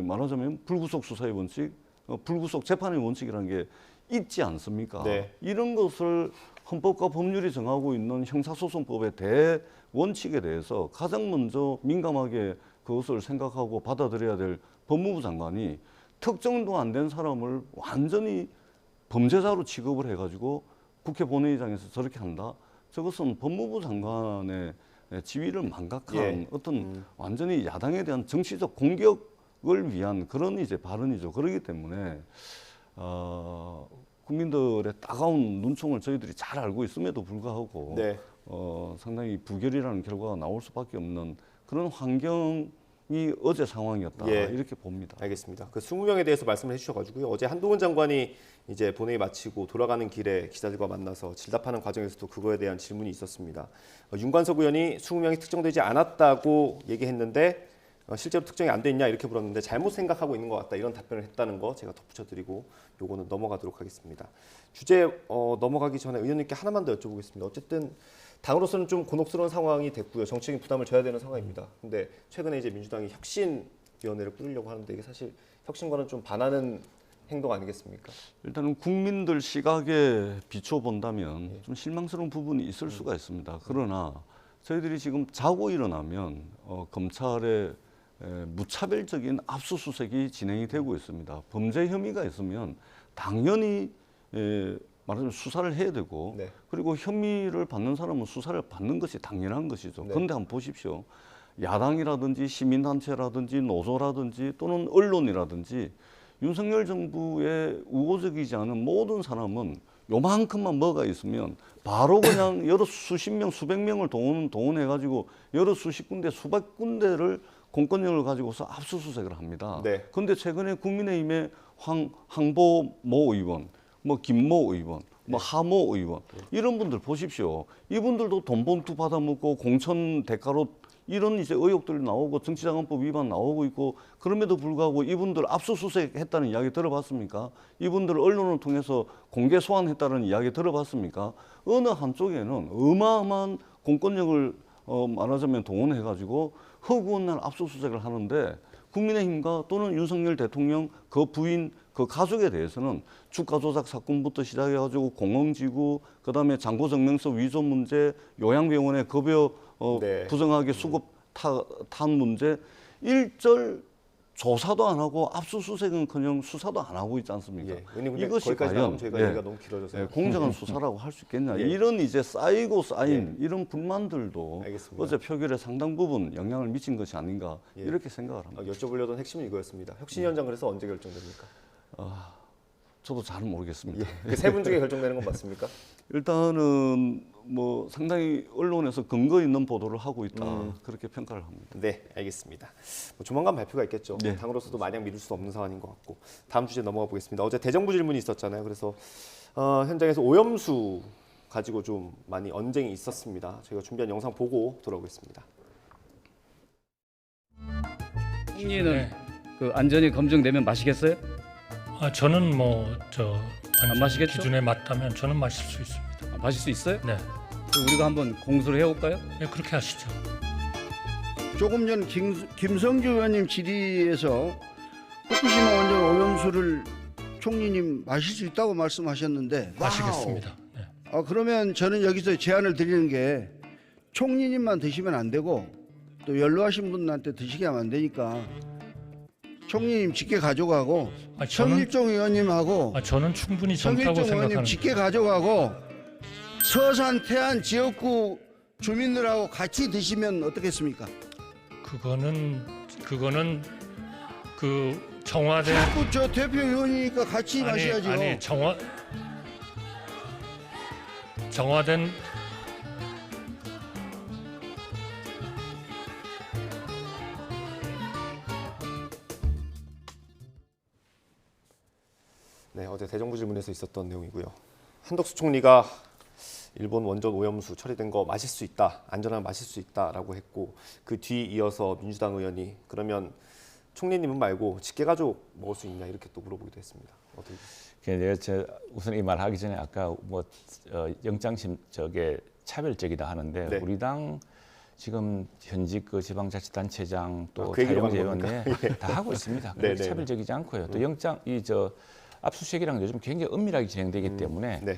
말하자면 불구속 수사의 원칙, 불구속 재판의 원칙이라는 게 있지 않습니까? 이런 것을 헌법과 법률이 정하고 있는 형사소송법의 대원칙에 대해서 가장 먼저 민감하게 그것을 생각하고 받아들여야 될 법무부 장관이 특정도 안 된 사람을 완전히 범죄자로 취급을 해가지고 국회 본회의장에서 저렇게 한다? 저것은 법무부 장관의 지위를 망각한 어떤 완전히 야당에 대한 정치적 공격을 위한 그런 이제 발언이죠. 그렇기 때문에 국민들의 따가운 눈총을 저희들이 잘 알고 있음에도 불구하고 네. 상당히 부결이라는 결과가 나올 수밖에 없는 그런 환경이 어제 상황이었다 예. 이렇게 봅니다. 알겠습니다. 그 20명에 대해서 말씀을 해주셔가지고요. 어제 한동훈 장관이 이제 본회의 마치고 돌아가는 길에 기자들과 만나서 질답하는 과정에서도 그거에 대한 질문이 있었습니다. 윤관석 의원이 20명이 특정되지 않았다고 얘기했는데 실제로 특정이 안 됐냐 이렇게 물었는데 잘못 생각하고 있는 것 같다 이런 답변을 했다는 거 제가 덧붙여드리고 요거는 넘어가도록 하겠습니다. 주제 넘어가기 전에 의원님께 하나만 더 여쭤보겠습니다. 어쨌든 당으로서는 좀 곤혹스러운 상황이 됐고요. 정치적인 부담을 져야 되는 상황입니다. 근데 최근에 이제 민주당이 혁신위원회를 꾸리려고 하는데 이게 사실 혁신과는 좀 반하는 행동 아니겠습니까? 일단은 국민들 시각에 비춰본다면 좀 실망스러운 부분이 있을 수가 있습니다. 그러나 저희들이 지금 자고 일어나면 검찰의 무차별적인 압수수색이 진행이 되고 있습니다. 범죄 혐의가 있으면 당연히 말하자면 수사를 해야 되고 네. 그리고 혐의를 받는 사람은 수사를 받는 것이 당연한 것이죠. 그런데 한번 보십시오. 야당이라든지 시민단체라든지 노조라든지 또는 언론이라든지 윤석열 정부의 우호적이지 않은 모든 사람은 요만큼만 뭐가 있으면 바로 그냥 여러 수십 명, 수백 명을 동원해가지고 여러 수십 군데, 수백 군데를 공권력을 가지고서 압수수색을 합니다. 네. 그런데 최근에 국민의힘의 황보 모 의원, 뭐 김모 의원, 뭐 하모 의원 이런 분들 보십시오. 이분들도 돈 봉투 받아먹고 공천 대가로 이런 이제 의혹들이 나오고 정치자금법 위반 나오고 있고 그럼에도 불구하고 이분들 압수수색했다는 이야기 들어봤습니까? 이분들 언론을 통해서 공개 소환했다는 이야기 들어봤습니까? 어느 한쪽에는 어마어마한 공권력을 말하자면 동원해가지고 허구한 날 압수수색을 하는데 국민의힘과 또는 윤석열 대통령 그 부인 그 가족에 대해서는 주가 조작 사건부터 시작해가지고 공영지구 그다음에 잔고증명서 위조 문제 요양병원의 급여 네. 부정하게 수급 탄 문제 일절 조사도 안 하고 압수수색은커녕 수사도 안 하고 있지 않습니까? 예. 근데 이것이 과연 저희가 얘기가 너무 길어져서 공정한 수사라고 할 수 있겠냐? 예. 이런 이제 쌓이고 쌓인 이런 불만들도 알겠습니다. 어제 표결에 상당 부분 영향을 미친 것이 아닌가 예. 이렇게 생각을 합니다. 여쭤보려던 핵심은 이거였습니다. 혁신위원장 그래서 언제 결정됩니까? 저도 잘은 모르겠습니다. 예. 그 세 분 중에 결정되는 건 맞습니까? 일단은 뭐 상당히 언론에서 근거 있는 보도를 하고 있다 그렇게 평가를 합니다. 네, 알겠습니다. 뭐 조만간 발표가 있겠죠. 네. 당으로서도 마냥 미룰 수 없는 상황인 것 같고 다음 주제 넘어가 보겠습니다. 어제 대정부 질문이 있었잖아요. 그래서 현장에서 오염수 가지고 좀 많이 언쟁이 있었습니다. 저희가 준비한 영상 보고 돌아오겠습니다. 총리는 그 안전이 검증되면 마시겠어요? 저는 안 마시겠죠? 기준에 맞다면 저는 마실 수 있습니다. 마실 수 있어요? 네. 그럼 우리가 한번 공수를 해볼까요? 네, 그렇게 하시죠. 조금 전 김성주 의원님 질의에서 후쿠시마 원전 오염수를 총리님 마실 수 있다고 말씀하셨는데 마시겠습니다. 네. 그러면 저는 여기서 제안을 드리는 게 총리님만 드시면 안 되고 또 연로하신 분한테 드시게 하면 안 되니까 총리님 직계 가져가고 성일종 의원님하고 저는 충분히 젊다고 성일종 생각하는데 의원님 직계 가져가고 서산 태안 지역구 주민들하고 같이 드시면 어떻겠습니까? 그거는 그 청와대 자꾸 저 대표 의원이니까 같이 마셔야죠. 아니 정화된 네, 어제 대정부 질문에서 있었던 내용이고요. 한덕수 총리가 일본 원전 오염수 처리된 거 마실 수 있다, 안전하게 마실 수 있다라고 했고 그 뒤 이어서 민주당 의원이 그러면 총리님은 말고 직계가족 먹을 수 있냐 이렇게 또 물어보기도 했습니다. 어떻게? 내가 우선 이 말하기 전에 아까 영장심 저게 차별적이다 하는데 네. 우리 당 지금 현직 그 지방자치단체장 또 그 얘기로 사용자 간 의원회 겁니까? 다 하고 있습니다. 네, 네. 차별적이지 않고요. 또 영장 압수수색이랑 요즘 굉장히 은밀하게 진행되기 때문에 네.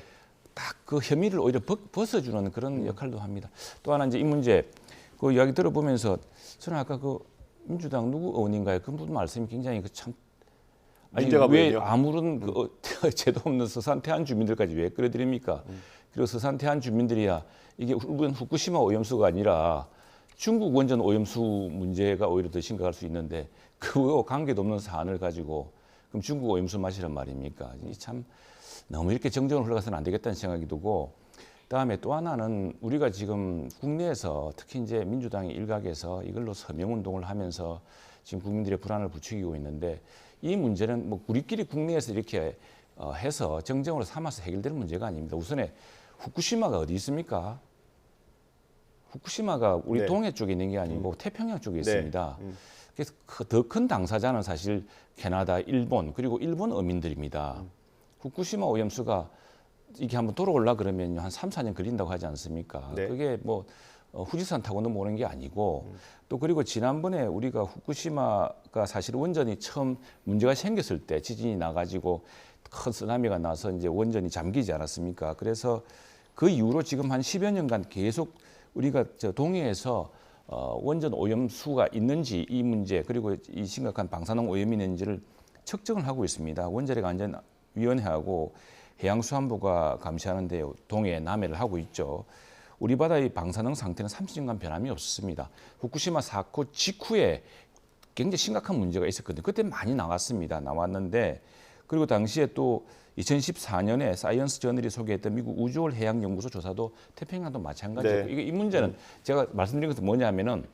딱 그 혐의를 오히려 벗어주는 그런 역할도 합니다. 또 하나 이제 이 문제 그 이야기 들어보면서 저는 아까 그 민주당 누구 의원인가요? 그분 말씀이 굉장히 문제가 왜 뭐예요? 아무런 죄도 없는 서산 태안 주민들까지 왜 끌어들입니까? 그리고 서산 태안 주민들이야 이게 후쿠시마 오염수가 아니라 중국 원전 오염수 문제가 오히려 더 심각할 수 있는데 그와 관계도 없는 사안을 가지고 그럼 중국 오염수 마시란 말입니까? 이 참 너무 이렇게 정적으로 흘러가서는 안 되겠다는 생각이 들고, 그다음에 또 하나는 우리가 지금 국내에서 특히 이제 민주당의 일각에서 이걸로 서명운동을 하면서 지금 국민들의 불안을 부추기고 있는데, 이 문제는 뭐 우리끼리 국내에서 이렇게 해서 정쟁으로 삼아서 해결될 문제가 아닙니다. 우선에 후쿠시마가 어디 있습니까? 후쿠시마가 우리 네. 동해 쪽에 있는 게 아니고 태평양 쪽에 네. 있습니다. 그래서 더 큰 당사자는 사실 캐나다, 일본, 그리고 일본 어민들입니다. 후쿠시마 오염수가 이게 한번 돌아올라 그러면 한 3, 4년 걸린다고 하지 않습니까? 네. 그게 뭐 후지산 타고 넘어오는 게 아니고, 또 그리고 지난번에 우리가 후쿠시마가 사실 원전이 처음 문제가 생겼을 때 지진이 나가지고 큰 쓰나미가 나서 이제 원전이 잠기지 않았습니까? 그래서 그 이후로 지금 한 10여 년간 계속 우리가 저 동해에서 원전 오염수가 있는지 이 문제, 그리고 이 심각한 방사능 오염이 있는지를 측정을 하고 있습니다. 원자력안전위원회하고 해양수산부가 감시하는 데 동해 남해를 하고 있죠. 우리 바다의 방사능 상태는 30년간 변함이 없습니다. 후쿠시마 사고 직후에 굉장히 심각한 문제가 있었거든요. 그때 많이 나왔는데, 그리고 당시에 또 2014년에 사이언스 저널이 소개했던 미국 우주월 해양연구소 조사도 태평양도 마찬가지고, 네. 이 문제는 제가 말씀드린 것은 뭐냐면은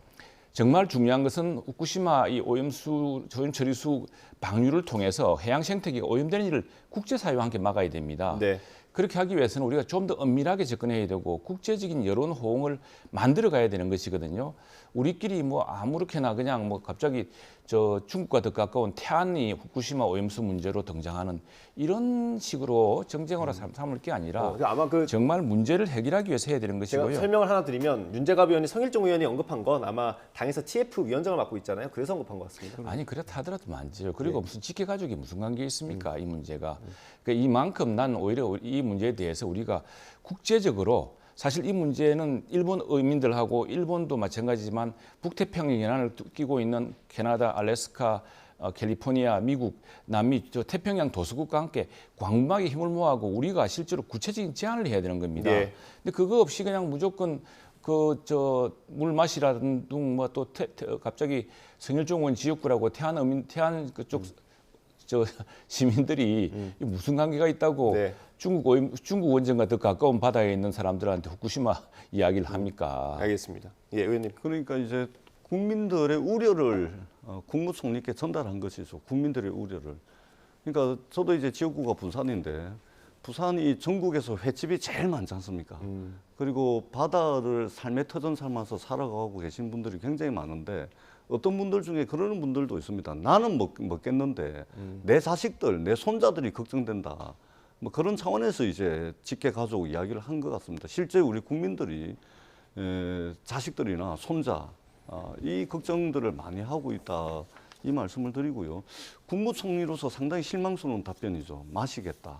정말 중요한 것은 후쿠시마 이 오염수 처리수 방류를 통해서 해양 생태계가 오염되는 일을 국제사회와 함께 막아야 됩니다. 네. 그렇게 하기 위해서는 우리가 좀 더 엄밀하게 접근해야 되고 국제적인 여론 호응을 만들어 가야 되는 것이거든요. 우리끼리 뭐 아무렇게나 그냥 뭐 갑자기 저 중국과 더 가까운 태안이 후쿠시마 오염수 문제로 등장하는 이런 식으로 정쟁으로 삼을 게 아니라 아마 정말 문제를 해결하기 위해서 해야 되는 제가 것이고요. 설명을 하나 드리면, 윤재갑 의원이 성일종 의원이 언급한 건 아마 당에서 TF 위원장을 맡고 있잖아요. 그래서 언급한 것 같습니다. 아니 그렇다 하더라도 많죠. 그리고 네. 무슨 직계 가족이 무슨 관계 있습니까? 이 문제가. 그러니까 이만큼 난 오히려 이 문제에 대해서 우리가 국제적으로, 사실 이 문제는 일본 어민들하고 일본도 마찬가지지만 북태평양 연안을 끼고 있는 캐나다, 알래스카, 캘리포니아, 미국, 남미, 저 태평양 도서국과 함께 광범하게 힘을 모아고 우리가 실제로 구체적인 제안을 해야 되는 겁니다. 예. 근데 그거 없이 그냥 무조건 물 마시라든 뭐 또 갑자기 성일종 의원 지역구라고 태안 그쪽 저 시민들이 무슨 관계가 있다고 네. 중국 원전과 더 가까운 바다에 있는 사람들한테 후쿠시마 이야기를 합니까? 알겠습니다. 예, 의원님. 그러니까 이제 국민들의 우려를 국무총리께 전달한 것이죠. 국민들의 우려를. 그러니까 저도 이제 지역구가 부산인데, 부산이 전국에서 횟집이 제일 많지 않습니까? 그리고 바다를 삶의 터전 삼아서 살아가고 계신 분들이 굉장히 많은데, 어떤 분들 중에 그러는 분들도 있습니다. 나는 먹겠는데 내 자식들, 내 손자들이 걱정된다. 뭐 그런 차원에서 이제 직계 가족 이야기를 한 것 같습니다. 실제 우리 국민들이 자식들이나 손자 이 걱정들을 많이 하고 있다, 이 말씀을 드리고요. 국무총리로서 상당히 실망스러운 답변이죠. 마시겠다.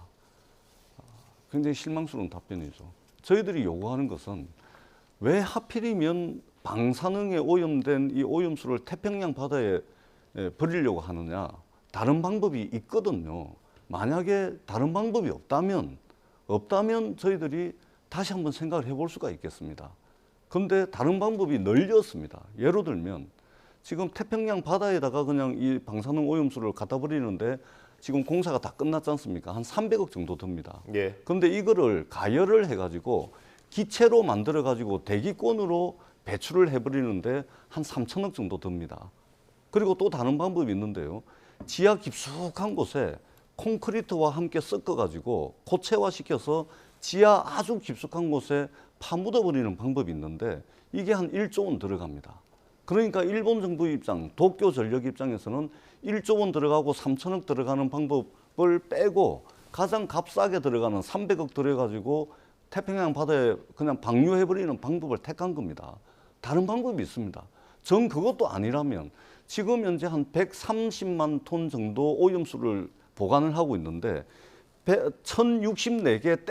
굉장히 실망스러운 답변이죠. 저희들이 요구하는 것은 왜 하필이면 방사능에 오염된 이 오염수를 태평양 바다에 버리려고 하느냐. 다른 방법이 있거든요. 만약에 다른 방법이 없다면 저희들이 다시 한번 생각을 해볼 수가 있겠습니다. 그런데 다른 방법이 널렸습니다. 예를 들면 지금 태평양 바다에다가 그냥 이 방사능 오염수를 갖다 버리는데 지금 공사가 다 끝났지 않습니까? 한 300억 정도 듭니다. 예. 그런데 이거를 가열을 해가지고 기체로 만들어가지고 대기권으로 배출을 해버리는데 한 3천억 정도 듭니다. 그리고 또 다른 방법이 있는데요. 지하 깊숙한 곳에 콘크리트와 함께 섞어가지고 고체화시켜서 지하 아주 깊숙한 곳에 파묻어버리는 방법이 있는데 이게 한 1조 원 들어갑니다. 그러니까 일본 정부 입장, 도쿄 전력 입장에서는 1조 원 들어가고 3천억 들어가는 방법을 빼고 가장 값싸게 들어가는 300억 들여가지고 태평양 바다에 그냥 방류해버리는 방법을 택한 겁니다. 다른 방법이 있습니다. 전 그것도 아니라면 지금 현재 한 130만 톤 정도 오염수를 보관을 하고 있는데 1064개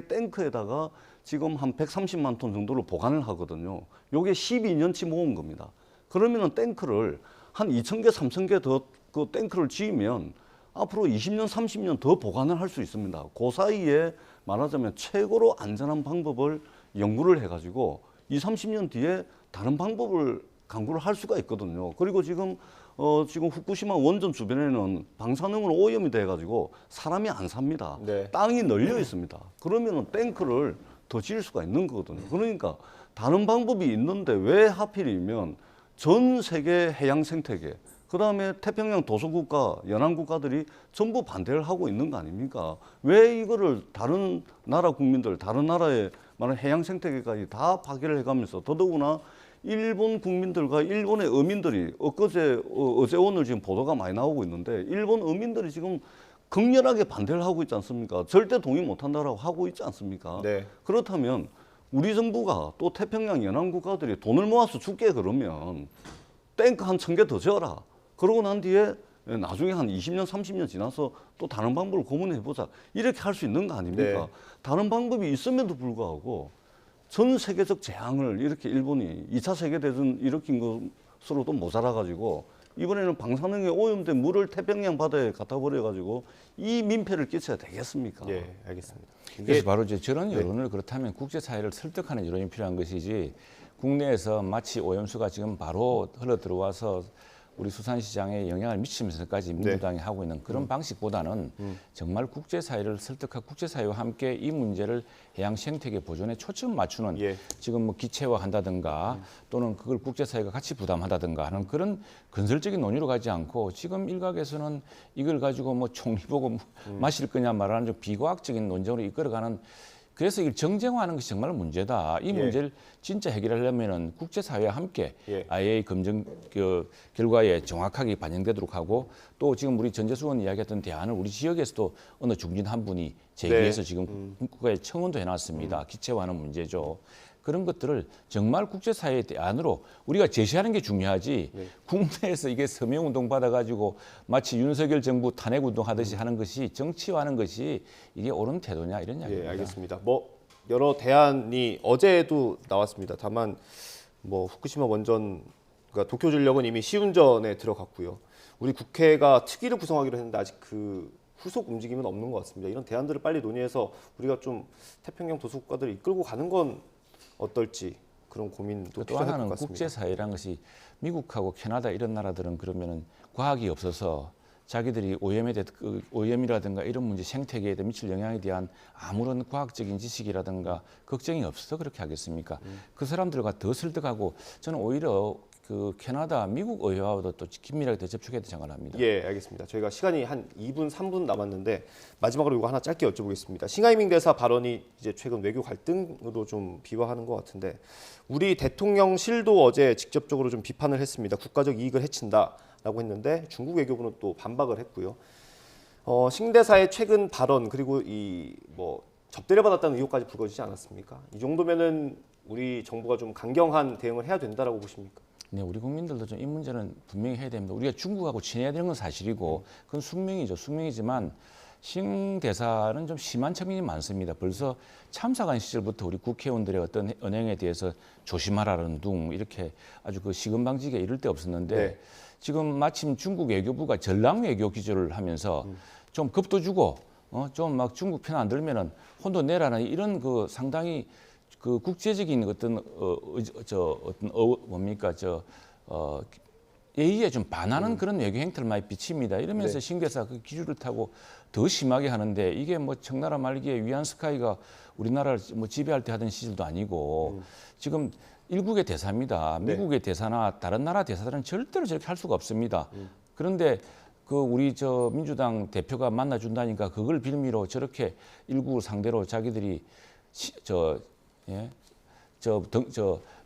탱크에다가 지금 한 130만 톤 정도를 보관을 하거든요. 요게 12년치 모은 겁니다. 그러면은 탱크를 한 2,000개, 3,000개 더 그 탱크를 지으면 앞으로 20년, 30년 더 보관을 할 수 있습니다. 그 사이에 말하자면 최고로 안전한 방법을 연구를 해가지고 20, 30년 뒤에 다른 방법을 강구를 할 수가 있거든요. 그리고 지금 지금 후쿠시마 원전 주변에는 방사능으로 오염이 돼가지고 사람이 안 삽니다. 네. 땅이 널려 있습니다. 그러면은 탱크를 더 지을 수가 있는 거거든요. 그러니까 다른 방법이 있는데 왜 하필이면 전 세계 해양 생태계, 그 다음에 태평양 도서국가, 연안국가들이 전부 반대를 하고 있는 거 아닙니까? 왜 이거를 다른 나라 국민들, 다른 나라의 많은 해양 생태계까지 다 파괴를 해가면서 더더구나 일본 국민들과 일본의 어민들이 어제 오늘 지금 보도가 많이 나오고 있는데 일본 어민들이 지금 극렬하게 반대를 하고 있지 않습니까? 절대 동의 못한다라고 하고 있지 않습니까? 네. 그렇다면 우리 정부가 또 태평양 연안국가들이 돈을 모아서 줄게 그러면 탱크 한 1000개 더 지어라. 그러고 난 뒤에 나중에 한 20년, 30년 지나서 또 다른 방법을 고민해보자. 이렇게 할 수 있는 거 아닙니까? 네. 다른 방법이 있음에도 불구하고 전 세계적 재앙을 이렇게 일본이 2차 세계대전 일으킨 것으로도 모자라가지고 이번에는 방사능에 오염된 물을 태평양 바다에 갖다 버려가지고 이 민폐를 끼쳐야 되겠습니까? 예, 알겠습니다. 그래서 바로 이제 저런 여론을 그렇다면 국제사회를 설득하는 여론이 필요한 것이지 국내에서 마치 오염수가 지금 바로 흘러 들어와서 우리 수산시장에 영향을 미치면서까지 민주당이 하고 있는 그런 방식보다는 정말 국제사회를 설득하고 국제사회와 함께 이 문제를 해양 생태계 보존에 초점을 맞추는 지금 뭐 기체화한다든가 또는 그걸 국제사회가 같이 부담한다든가 하는 그런 건설적인 논의로 가지 않고 지금 일각에서는 이걸 가지고 뭐 총리 보고 마실 거냐 말하는 좀 비과학적인 논쟁으로 이끌어가는 그래서 이걸 정쟁화하는 것이 정말 문제다. 이 문제를 진짜 해결하려면은 국제사회와 함께 IAEA 검증 결과에 정확하게 반영되도록 하고 또 지금 우리 전재수 의원 이야기했던 대안을 우리 지역에서도 어느 중진 한 분이 제기해서 지금 국가에 청원도 해놨습니다. 기체화하는 문제죠. 그런 것들을 정말 국제사회의 대안으로 우리가 제시하는 게 중요하지 국내에서 이게 서명운동 받아가지고 마치 윤석열 정부 탄핵운동 하듯이 하는 것이 정치화하는 것이 이게 옳은 태도냐 이런 이야기입니다. 예, 알겠습니다. 뭐 여러 대안이 어제도 나왔습니다. 다만 뭐 후쿠시마 원전 그러니까 도쿄전력은 이미 시운전에 들어갔고요. 우리 국회가 특위를 구성하기로 했는데 아직 그 후속 움직임은 없는 것 같습니다. 이런 대안들을 빨리 논의해서 우리가 좀 태평양 도서국가들을 이끌고 가는 건 어떨지 그런 고민도 또 필요할 것 하나는 같습니다. 국제사회란 것이 미국하고 캐나다 이런 나라들은 그러면은 과학이 없어서 자기들이 오염이라든가 이런 문제 생태계에 미칠 영향에 대한 아무런 과학적인 지식이라든가 걱정이 없어서 그렇게 하겠습니까? 그 사람들과 더 설득하고 저는 오히려 그 캐나다, 미국 의회와도 또 긴밀하게 더 접촉해야 되지 생각을 합니다. 예, 알겠습니다. 저희가 시간이 한 2분, 3분 남았는데 마지막으로 이거 하나 짧게 여쭤보겠습니다. 싱하이밍 대사 발언이 이제 최근 외교 갈등으로 좀 비화하는 것 같은데 우리 대통령실도 어제 직접적으로 좀 비판을 했습니다. 국가적 이익을 해친다라고 했는데 중국 외교부는 또 반박을 했고요. 싱 대사의 최근 발언 그리고 이 뭐 접대를 받았다는 의혹까지 불거지지 않았습니까? 이 정도면은 우리 정부가 좀 강경한 대응을 해야 된다라고 보십니까? 네, 우리 국민들도 좀 이 문제는 분명히 해야 됩니다. 우리가 중국하고 친해야 되는 건 사실이고 그건 숙명이죠. 숙명이지만 싱 대사는 좀 심한 측면이 많습니다. 벌써 참사관 시절부터 우리 국회의원들의 어떤 언행에 대해서 조심하라는 둥 이렇게 아주 그 시금방지게 이럴 데 없었는데 지금 마침 중국 외교부가 전랑 외교 기조를 하면서 좀 겁도 주고 좀 막 중국 편 안 들면은 혼도 내라는 이런 그 상당히 그 국제적인 어떤 예의에 좀 반하는 그런 외교 행태를 많이 비칩니다. 이러면서 싱 대사 그 기류를 타고 더 심하게 하는데 이게 뭐 청나라 말기에 위안스카이가 우리나라를 뭐 지배할 때 하던 시절도 아니고 지금 일국의 대사입니다. 미국의 대사나 다른 나라 대사들은 절대로 저렇게 할 수가 없습니다. 그런데 그 우리 저 민주당 대표가 만나준다니까 그걸 빌미로 저렇게 일국을 상대로 자기들이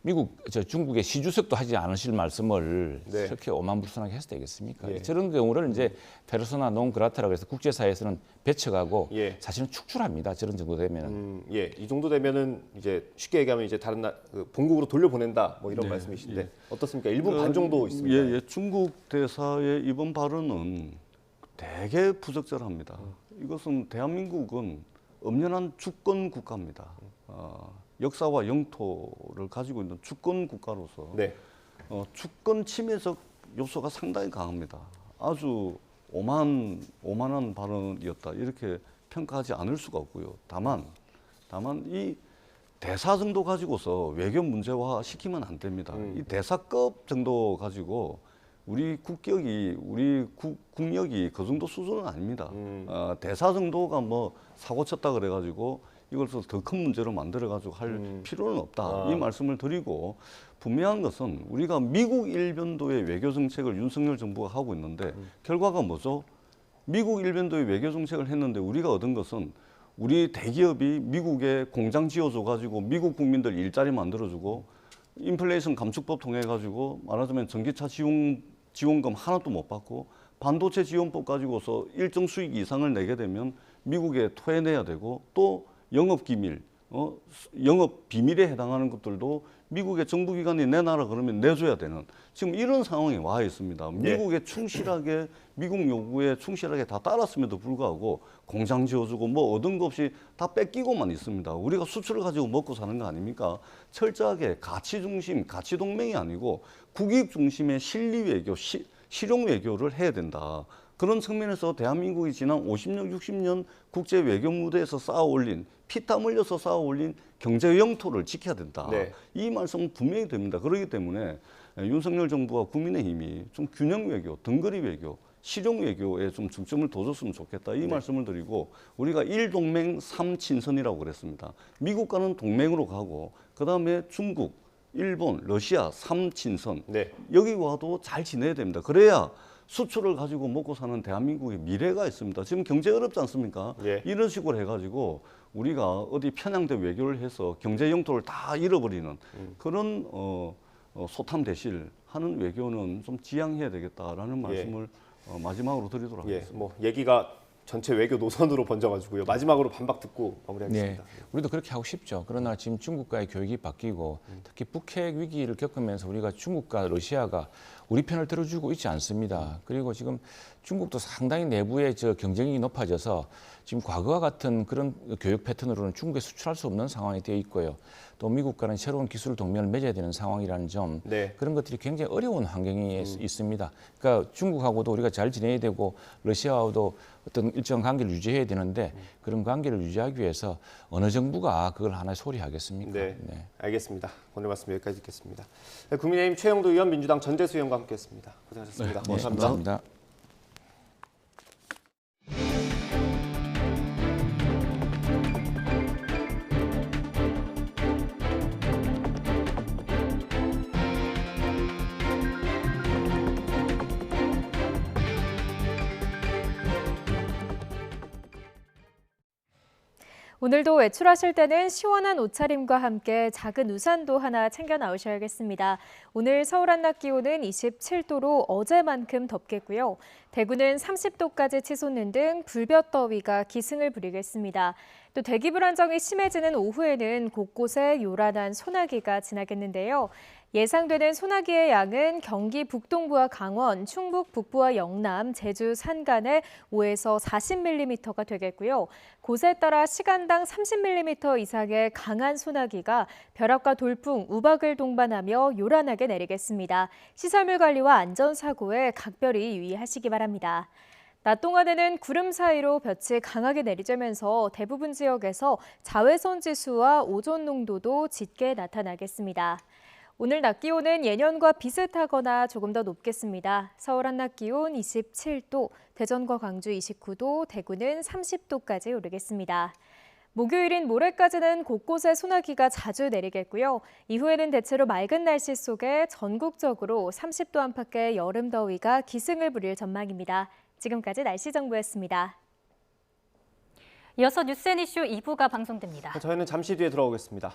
미국, 중국의 시주석도 하지 않으실 말씀을 저렇게 오만불선하게 해서 되겠습니까? 저런 경우를 이제 페르소나 논 그라타라고 해서 국제사회에서는 배척하고 사실은 축출합니다. 저런 정도 되면은. 이 정도 되면은 이제 쉽게 얘기하면 이제 다른 본국으로 돌려보낸다 뭐 이런 말씀이신데 어떻습니까? 1분 반 정도 있습니다. 중국 대사의 이번 발언은 되게 부적절합니다. 이것은 대한민국은 엄연한 주권 국가입니다. 역사와 영토를 가지고 있는 주권 국가로서 주권 침해적 요소가 상당히 강합니다. 아주 오만한 발언이었다 이렇게 평가하지 않을 수가 없고요. 다만 이 대사 정도 가지고서 외교 문제화 시키면 안 됩니다. 이 대사급 정도 가지고 우리 국격이 국력이 그 정도 수준은 아닙니다. 대사 정도가 뭐 사고 쳤다 그래가지고 이것을 더 큰 문제로 만들어가지고 할 필요는 없다. 이 말씀을 드리고 분명한 것은 우리가 미국 일변도의 외교 정책을 윤석열 정부가 하고 있는데 결과가 뭐죠? 미국 일변도의 외교 정책을 했는데 우리가 얻은 것은 우리 대기업이 미국에 공장 지어줘가지고 미국 국민들 일자리 만들어주고 인플레이션 감축법 통해가지고 말하자면 전기차 지원금 하나도 못 받고 반도체 지원법 가지고서 일정 수익 이상을 내게 되면 미국에 토해내야 되고 또 영업 기밀, 영업 비밀에 해당하는 것들도 미국의 정부기관이 내놔라 그러면 내줘야 되는 지금 이런 상황에 와 있습니다. 미국에 충실하게 미국 요구에 충실하게 다 따랐음에도 불구하고 공장 지어주고 뭐 얻은 것 없이 다 뺏기고만 있습니다. 우리가 수출을 가지고 먹고 사는 거 아닙니까? 철저하게 가치 중심, 가치 동맹이 아니고 국익 중심의 실리 외교, 실용 외교를 해야 된다. 그런 측면에서 대한민국이 지난 50년, 60년 국제 외교 무대에서 쌓아 올린 피땀 흘려서 쌓아 올린 경제 영토를 지켜야 된다. 네. 이 말씀은 분명히 됩니다. 그렇기 때문에 윤석열 정부와 국민의힘이 좀 균형 외교, 등거리 외교, 실용 외교에 좀 중점을 둬줬으면 좋겠다. 이 말씀을 드리고 우리가 1동맹 3친선이라고 그랬습니다. 미국과는 동맹으로 가고 그다음에 중국, 일본, 러시아 3친선. 여기 와도 잘 지내야 됩니다. 그래야 수출을 가지고 먹고 사는 대한민국의 미래가 있습니다. 지금 경제 어렵지 않습니까? 이런 식으로 해가지고 우리가 어디 편향된 외교를 해서 경제 영토를 다 잃어버리는 그런 소탐대실하는 외교는 좀 지양해야 되겠다라는 말씀을 마지막으로 드리도록 하겠습니다. 뭐 얘기가 전체 외교 노선으로 번져가지고요. 마지막으로 반박 듣고 마무리하겠습니다. 우리도 그렇게 하고 싶죠. 그러나 지금 중국과의 교역이 바뀌고 특히 북핵 위기를 겪으면서 우리가 중국과 러시아가 우리 편을 들어주고 있지 않습니다. 그리고 지금 중국도 상당히 내부의 경쟁력이 높아져서 지금 과거와 같은 그런 교육 패턴으로는 중국에 수출할 수 없는 상황이 되어 있고요. 또 미국과는 새로운 기술 동맹을 맺어야 되는 상황이라는 점, 그런 것들이 굉장히 어려운 환경이 있습니다. 그러니까 중국하고도 우리가 잘 지내야 되고 러시아하고도 어떤 일정 관계를 유지해야 되는데 그런 관계를 유지하기 위해서 어느 정부가 그걸 하나의 소리 하겠습니까? 알겠습니다. 오늘 말씀 여기까지 듣겠습니다. 국민의힘 최영도 의원, 민주당 전재수 의원과 함께했습니다. 고생하셨습니다. 감사합니다. 오늘도 외출하실 때는 시원한 옷차림과 함께 작은 우산도 하나 챙겨 나오셔야겠습니다. 오늘 서울 한낮 기온은 27도로 어제만큼 덥겠고요. 대구는 30도까지 치솟는 등 불볕더위가 기승을 부리겠습니다. 또 대기 불안정이 심해지는 오후에는 곳곳에 요란한 소나기가 지나겠는데요. 예상되는 소나기의 양은 경기 북동부와 강원, 충북 북부와 영남, 제주 산간에 5에서 40mm가 되겠고요. 곳에 따라 시간당 30mm 이상의 강한 소나기가 벼락과 돌풍, 우박을 동반하며 요란하게 내리겠습니다. 시설물 관리와 안전사고에 각별히 유의하시기 바랍니다. 낮 동안에는 구름 사이로 볕이 강하게 내리쬐면서 대부분 지역에서 자외선 지수와 오존 농도도 짙게 나타나겠습니다. 오늘 낮 기온은 예년과 비슷하거나 조금 더 높겠습니다. 서울 한낮 기온 27도, 대전과 광주 29도, 대구는 30도까지 오르겠습니다. 목요일인 모레까지는 곳곳에 소나기가 자주 내리겠고요. 이후에는 대체로 맑은 날씨 속에 전국적으로 30도 안팎의 여름 더위가 기승을 부릴 전망입니다. 지금까지 날씨 정보였습니다. 이어서 뉴스앤이슈 2부가 방송됩니다. 저희는 잠시 뒤에 돌아오겠습니다.